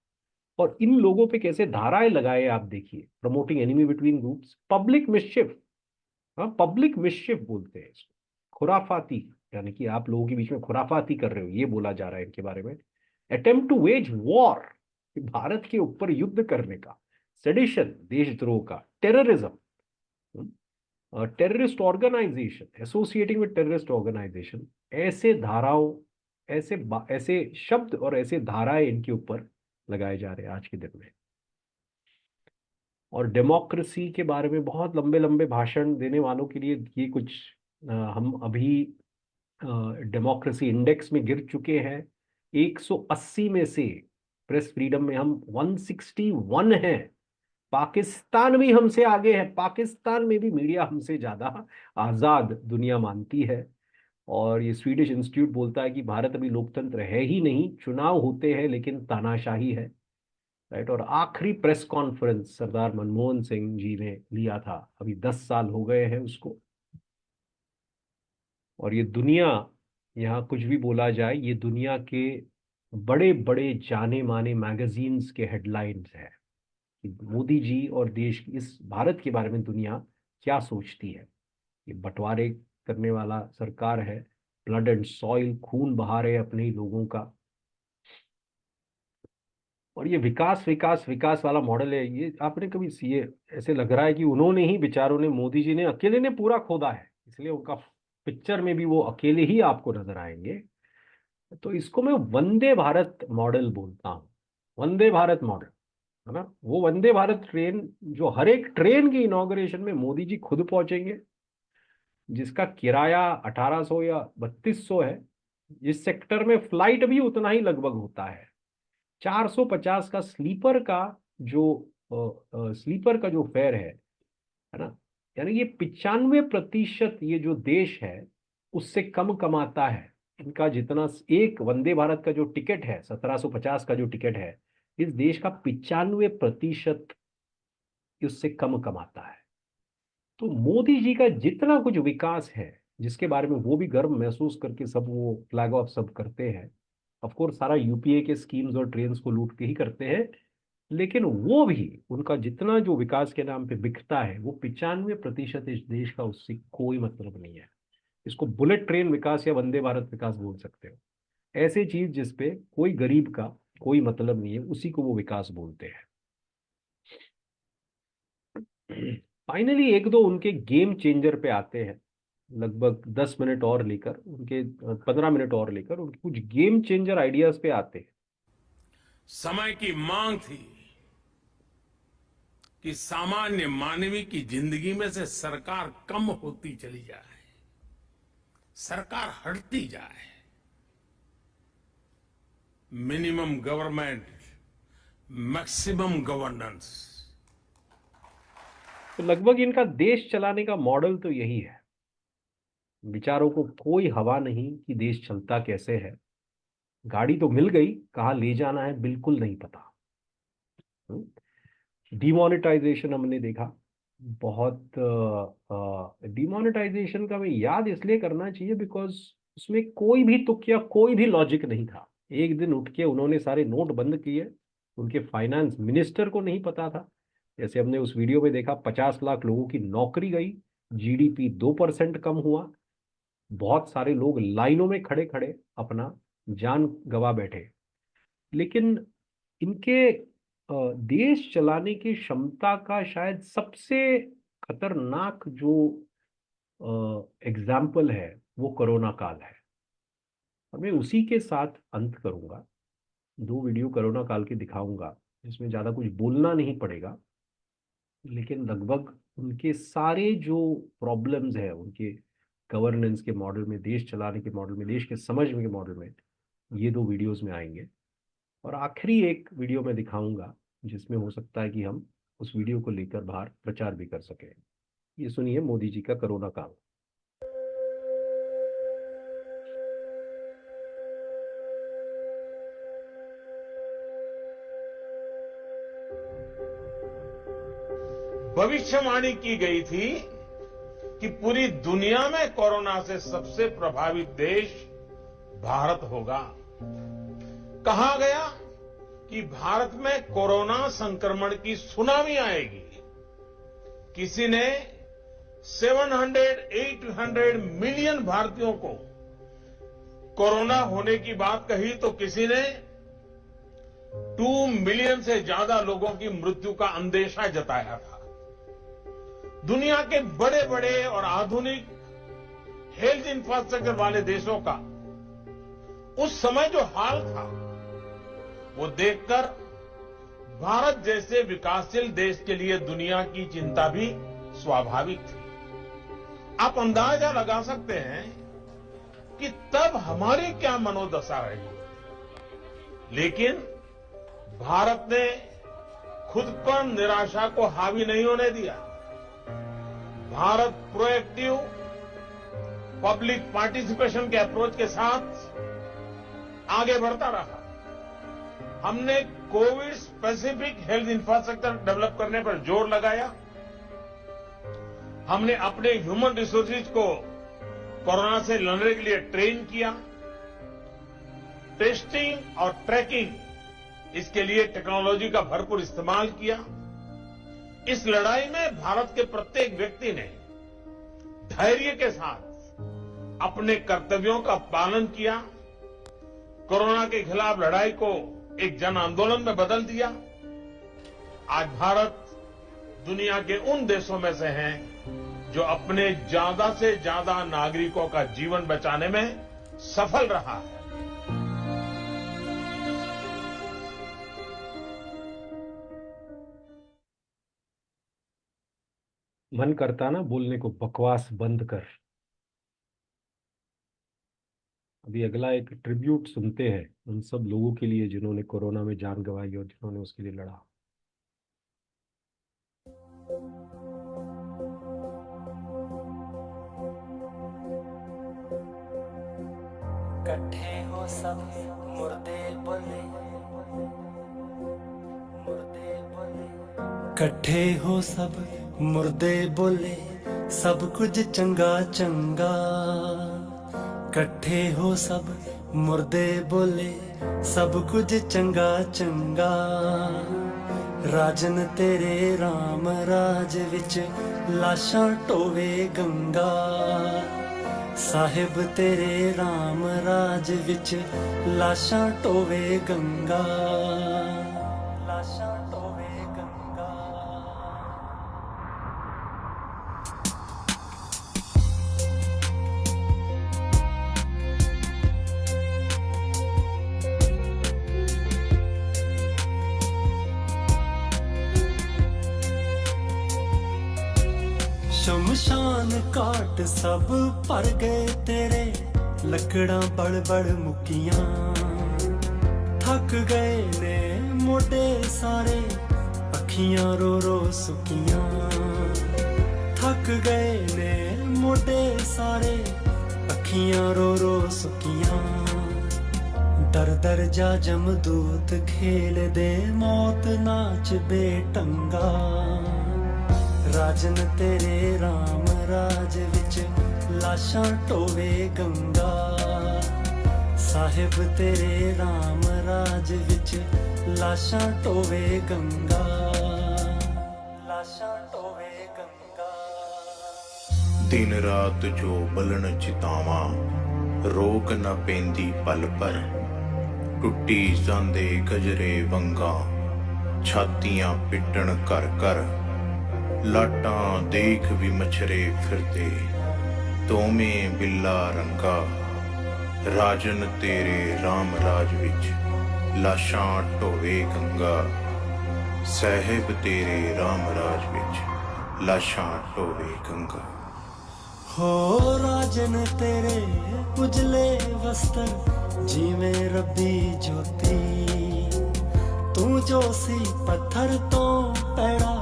और इन लोगों पे कैसे धाराएं लगाए आप देखिए। Promoting enemy between groups, public मिसचिफ, हाँ पब्लिक मिसचिफ बोलते हैं इसको, खुराफाती, यानी कि आप लोगों के बीच में खुराफाती कर रहे हो, ये बोला जा रहा है इनके बारे में। Attempt to wage war, Bharat के ऊपर युद्ध करने का, सेडिशन, देशद्रोह का, terrorism, terrorist organisation, associating with terrorist organisation, ऐसे धाराओं, ऐसे शब्द और ऐसे धाराएं इनके ऊपर लगाए जा रहे हैं आज के दिन में। और डेमोक्रेसी के बारे में बहुत लंबे लंबे भाषण देने वालों के लिए ये कुछ हम अभी डेमोक्रेसी इंडेक्स में गिर चुके हैं 180 में से। प्रेस फ्रीडम में हम 161 हैं। पाकिस्तान भी हमसे आगे है, पाकिस्तान में भी मीडिया हमसे ज्यादा आजाद दुनिया मानती है। और ये स्वीडिश इंस्टीट्यूट बोलता है कि भारत अभी लोकतंत्र है ही नहीं, चुनाव होते हैं लेकिन तानाशाही है, राइट। और आखिरी प्रेस कॉन्फ्रेंस सरदार मनमोहन सिंह जी ने लिया था, अभी 10 साल हो गए हैं उसको। और ये दुनिया, यहाँ कुछ भी बोला जाए, ये दुनिया के बड़े बड़े जाने माने मैगजीन्स के हेडलाइंस है कि मोदी जी और देश की, इस भारत के बारे में दुनिया क्या सोचती है। ये बंटवारे करने वाला सरकार है, ब्लड एंड सॉइल, खून बहा रहे अपने ही लोगों का। और ये विकास विकास विकास वाला मॉडल है, ये आपने कभी ये ऐसे लग रहा है कि उन्होंने ही, बेचारों ने, मोदी जी ने अकेले ने पूरा खोदा है, इसलिए उनका पिक्चर में भी वो अकेले ही आपको नजर आएंगे। तो इसको मैं वंदे भारत मॉडल बोलता हूँ, वंदे भारत मॉडल, है ना। वो वंदे भारत ट्रेन जो हर एक ट्रेन की इनॉग्रेशन में मोदी जी खुद पहुंचेंगे, जिसका किराया 1800 या 3200 है। इस सेक्टर में फ्लाइट भी उतना ही लगभग होता है। 450 का स्लीपर का जो फेयर है ना, यानी ये 95% ये जो देश है उससे कम कमाता है। इनका जितना एक वंदे भारत का जो टिकट है, 1750 का जो टिकट है, इस देश का 95% उससे कम कमाता है। तो मोदी जी का जितना कुछ विकास है, जिसके बारे में वो भी गर्व महसूस करके सब वो फ्लैग ऑफ सब करते हैं, ऑफ कोर्स सारा यूपीए के स्कीम्स और ट्रेन्स को लूट के ही करते हैं, लेकिन वो भी उनका जितना जो विकास के नाम पे बिकता है, वो 95% इस देश का उससे कोई मतलब नहीं है। इसको बुलेट ट्रेन विकास या वंदे भारत विकास बोल सकते हो। ऐसे चीज जिसपे कोई गरीब का कोई मतलब नहीं है, उसी को वो विकास बोलते हैं। फाइनली एक दो उनके गेम चेंजर पे आते हैं, लगभग 10 मिनट और लेकर, उनके 15 मिनट और लेकर उनके कुछ गेम चेंजर आइडियाज पे आते हैं। समय की मांग थी कि सामान्य मानवी की जिंदगी में से सरकार कम होती चली जाए, सरकार हटती जाए, मिनिमम गवर्नमेंट, मैक्सिमम गवर्नेंस। तो लगभग इनका देश चलाने का मॉडल तो यही है। बेचारों को कोई हवा नहीं कि देश चलता कैसे है। गाड़ी तो मिल गई, कहाँ ले जाना है बिल्कुल नहीं पता। डिमोनेटाइजेशन हमने देखा, बहुत डिमोनेटाइजेशन का मैं याद इसलिए करना चाहिए बिकॉज उसमें कोई भी तुक या कोई भी लॉजिक नहीं था। एक दिन उठ के उन्होंने सारे नोट बंद किए, उनके फाइनेंस मिनिस्टर को नहीं पता था। जैसे हमने उस वीडियो में देखा, 50 लाख लोगों की नौकरी गई, जीडीपी 2% कम हुआ, बहुत सारे लोग लाइनों में खड़े खड़े अपना जान गवा बैठे। लेकिन इनके देश चलाने की क्षमता का शायद सबसे खतरनाक जो एग्जाम्पल है वो कोरोना काल है। और मैं उसी के साथ अंत करूंगा। 2 वीडियो कोरोना काल के दिखाऊंगा, इसमें ज़्यादा कुछ बोलना नहीं पड़ेगा, लेकिन लगभग उनके सारे जो प्रॉब्लम्स है, उनके गवर्नेंस के मॉडल में, देश चलाने के मॉडल में, देश के समझ के मॉडल में, ये 2 वीडियोस में आएंगे। और आखिरी एक वीडियो में दिखाऊंगा जिसमें हो सकता है कि हम उस वीडियो को लेकर बाहर प्रचार भी कर सकें। ये सुनिए मोदी जी का कोरोना काल। भविष्यवाणी की गई थी कि पूरी दुनिया में कोरोना से सबसे प्रभावित देश भारत होगा। कहा गया कि भारत में कोरोना संक्रमण की सुनामी आएगी। किसी ने 700-800 मिलियन भारतीयों को कोरोना होने की बात कही तो किसी ने 2 मिलियन से ज्यादा लोगों की मृत्यु का अंदेशा जताया था। दुनिया के बड़े बड़े और आधुनिक हेल्थ इंफ्रास्ट्रक्चर वाले देशों का उस समय जो हाल था वो देखकर भारत जैसे विकासशील देश के लिए दुनिया की चिंता भी स्वाभाविक थी। आप अंदाजा लगा सकते हैं कि तब हमारी क्या मनोदशा रही। लेकिन भारत ने खुद पर निराशा को हावी नहीं होने दिया। भारत प्रोएक्टिव, पब्लिक पार्टिसिपेशन के अप्रोच के साथ आगे बढ़ता रहा। हमने Covid specific health infrastructure develop करने पर जोर लगाया। हमने अपने ह्यूमन रिसोर्सेज को कोरोना से लड़ने के लिए ट्रेन किया। टेस्टिंग और ट्रैकिंग इसके लिए टेक्नोलॉजी का भरपूर इस्तेमाल किया। इस लड़ाई में भारत के प्रत्येक व्यक्ति ने धैर्य के साथ अपने कर्तव्यों का पालन किया। कोरोना के खिलाफ लड़ाई को एक जन आंदोलन में बदल दिया। आज भारत दुनिया के उन देशों में से है जो अपने ज्यादा से ज्यादा नागरिकों का जीवन बचाने में सफल रहा है। मन करता ना बोलने को, बकवास बंद कर। अभी अगला एक ट्रिब्यूट सुनते हैं उन सब लोगों के लिए जिन्होंने कोरोना में जान गंवाई और जिन्होंने उसके लिए लड़ा। कट्ठे हो सब मुर्दे बोले, कट्ठे हो सब मुर्दे बोले, सब कुछ चंगा चंगा। कट्ठे हो सब मुर्दे बोले, सब कुछ चंगा चंगा। राजन तेरे राम राज विच लाशां टोवे गंगा। साहिब तेरे राम राज विच लाशां टोवे गंगा। लाशां टोवे गंगा। शमशान काट सब भर गए तेरे, लकड़ां बड़ बड़ मुकियां। थक गए ने मोढे सारे, अखियां रो रो सुकियां। थक गए ने मोढे सारे, अखियां रो रो सुकियां। दर दर जा जमदूत खेल दे, मौत नाच बेटंगा। राजन तेरे राम राज विच लाशां टोवे गंगा। साहिब तेरे राम राज विच लाशां टोवे गंगा। लाशां टोवे गंगा। दिन रात जो बलन चितावां, रोक न पेंदी पल पर। टुट्टी जांदे गजरे वंगा, छातियां पिटण कर कर। लाटां देख भी मछरे फिरदे, दोवें बिल्ला रंगा। राजन तेरे राम राज विच लाशां टोवे गंगा। साहिब तेरे राम राज विच लाशां टोवे गंगा। हो राजन तेरे उजले वस्त्र, जिवें रब्बी ज्योति। तू जो सी पत्थर तो पैड़ा,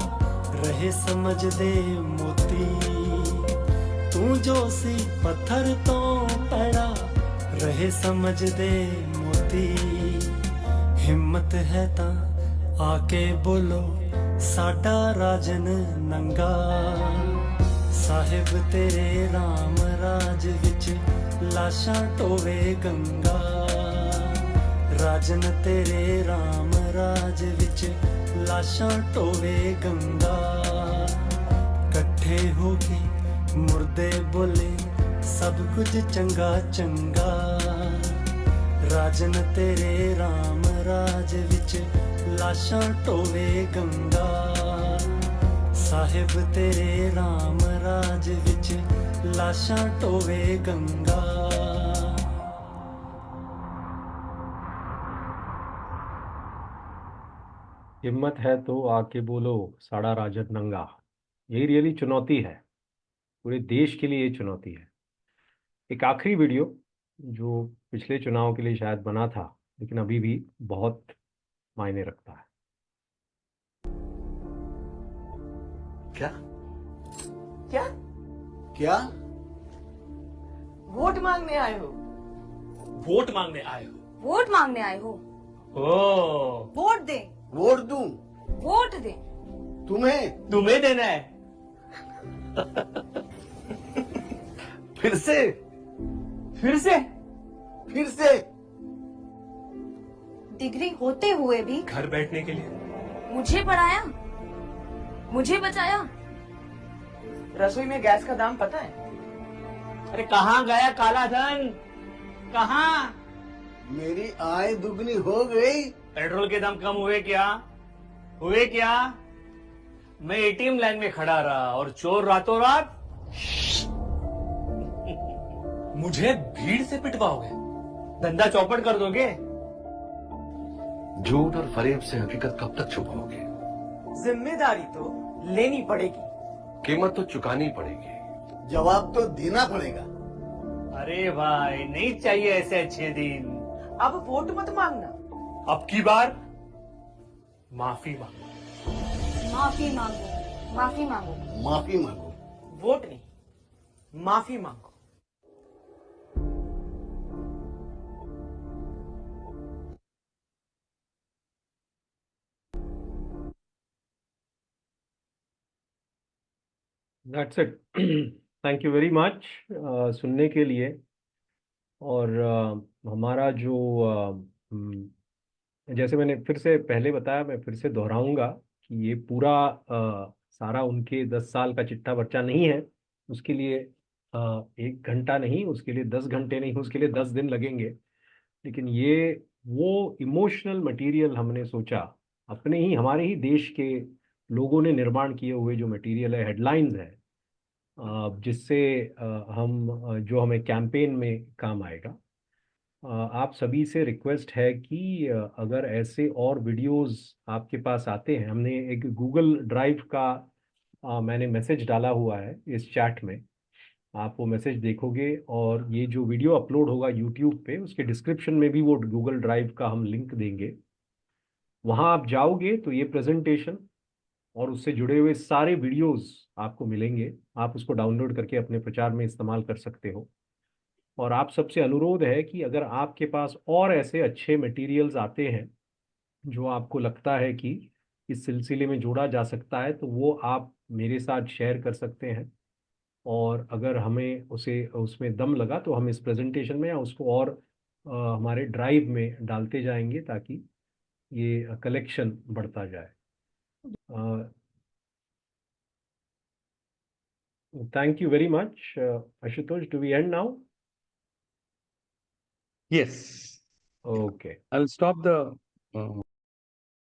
रहे समझदे मोती। तू जो सी पत्थर तो पैड़ा, रहे समझदे मोती। हिम्मत है तां आके बोलो, साडा राजन नंगा। साहिब तेरे राम राज विच लाशां टोवे गंगा। राजन तेरे राम राज विच लाशां टोवे गंगा। कट्ठे होके मुर्दे बोले, सब कुछ चंगा चंगा। राजन तेरे राम राज विच लाशां टोवे गंगा। साहिब तेरे राम राज विच लाशां टोवे गंगा। हिम्मत है तो आके बोलो, साड़ा राजन नंगा। यही रियली चुनौती है, पूरे देश के लिए ये चुनौती है। एक आखिरी वीडियो जो पिछले चुनाव के लिए शायद बना था, लेकिन अभी भी बहुत मायने रखता है। क्या क्या क्या वोट मांगने आए हो? वोट मांगने आए हो? वोट मांगने आए हो? ओ, वोट दे। वोट दूं? वोट दे। तुम्हें? तुम्हें देना है? फिर से? फिर से? फिर से? डिग्री होते हुए भी घर बैठने के लिए? मुझे पढ़ाया, मुझे बचाया। रसोई में गैस का दाम पता है? अरे कहाँ गया काला धन? कहाँ? मेरी आय दुगनी हो गई। पेट्रोल के दाम कम हुए क्या? हुए क्या? मैं एटीएम लाइन में खड़ा रहा और चोर रातों रात मुझे भीड़ से पिटवाओगे? धंधा चौपट कर दोगे? झूठ और फरेब से हकीकत कब तक छुपाओगे? जिम्मेदारी तो लेनी पड़ेगी। कीमत तो चुकानी पड़ेगी। जवाब तो देना पड़ेगा। अरे भाई नहीं चाहिए ऐसे अच्छे दिन। अब वोट मत मांगना। अब की बार माफी मांगो। माफी मांगो, माफी मांगो। माफी मांगो। वोट नहीं, माफी मांगो। That's it. Thank you very much सुनने के लिए। और हमारा जो जैसे मैंने फिर से पहले बताया, मैं फिर से दोहराऊंगा कि ये पूरा सारा उनके 10 साल का चिट्ठा बच्चा नहीं है। उसके लिए 1 घंटा नहीं, उसके लिए 10 घंटे नहीं, उसके लिए 10 दिन लगेंगे। लेकिन ये वो इमोशनल मटेरियल हमने सोचा, अपने ही हमारे ही देश के लोगों ने निर्माण किए हुए जो मटेरियल है, हेडलाइंस है, जिससे हम जो हमें कैंपेन में काम आएगा। आप सभी से रिक्वेस्ट है कि अगर ऐसे और वीडियोस आपके पास आते हैं, हमने एक गूगल ड्राइव का मैंने मैसेज डाला हुआ है इस चैट में, आप वो मैसेज देखोगे और ये जो वीडियो अपलोड होगा यूट्यूब पे, उसके डिस्क्रिप्शन में भी वो गूगल ड्राइव का हम लिंक देंगे। वहाँ आप जाओगे तो ये प्रेजेंटेशन और उससे जुड़े हुए सारे वीडियोस आपको मिलेंगे। आप उसको डाउनलोड करके अपने प्रचार में इस्तेमाल कर सकते हो। और आप सबसे अनुरोध है कि अगर आपके पास और ऐसे अच्छे मटेरियल्स आते हैं जो आपको लगता है कि इस सिलसिले में जोड़ा जा सकता है, तो वो आप मेरे साथ शेयर कर सकते हैं। और अगर हमें उसमें दम लगा तो हम इस प्रेजेंटेशन में या उसको और हमारे ड्राइव में डालते जाएंगे ताकि ये कलेक्शन बढ़ता जाए। Thank you very much. Ashutosh, do we end now? Yes. Okay. I'll stop the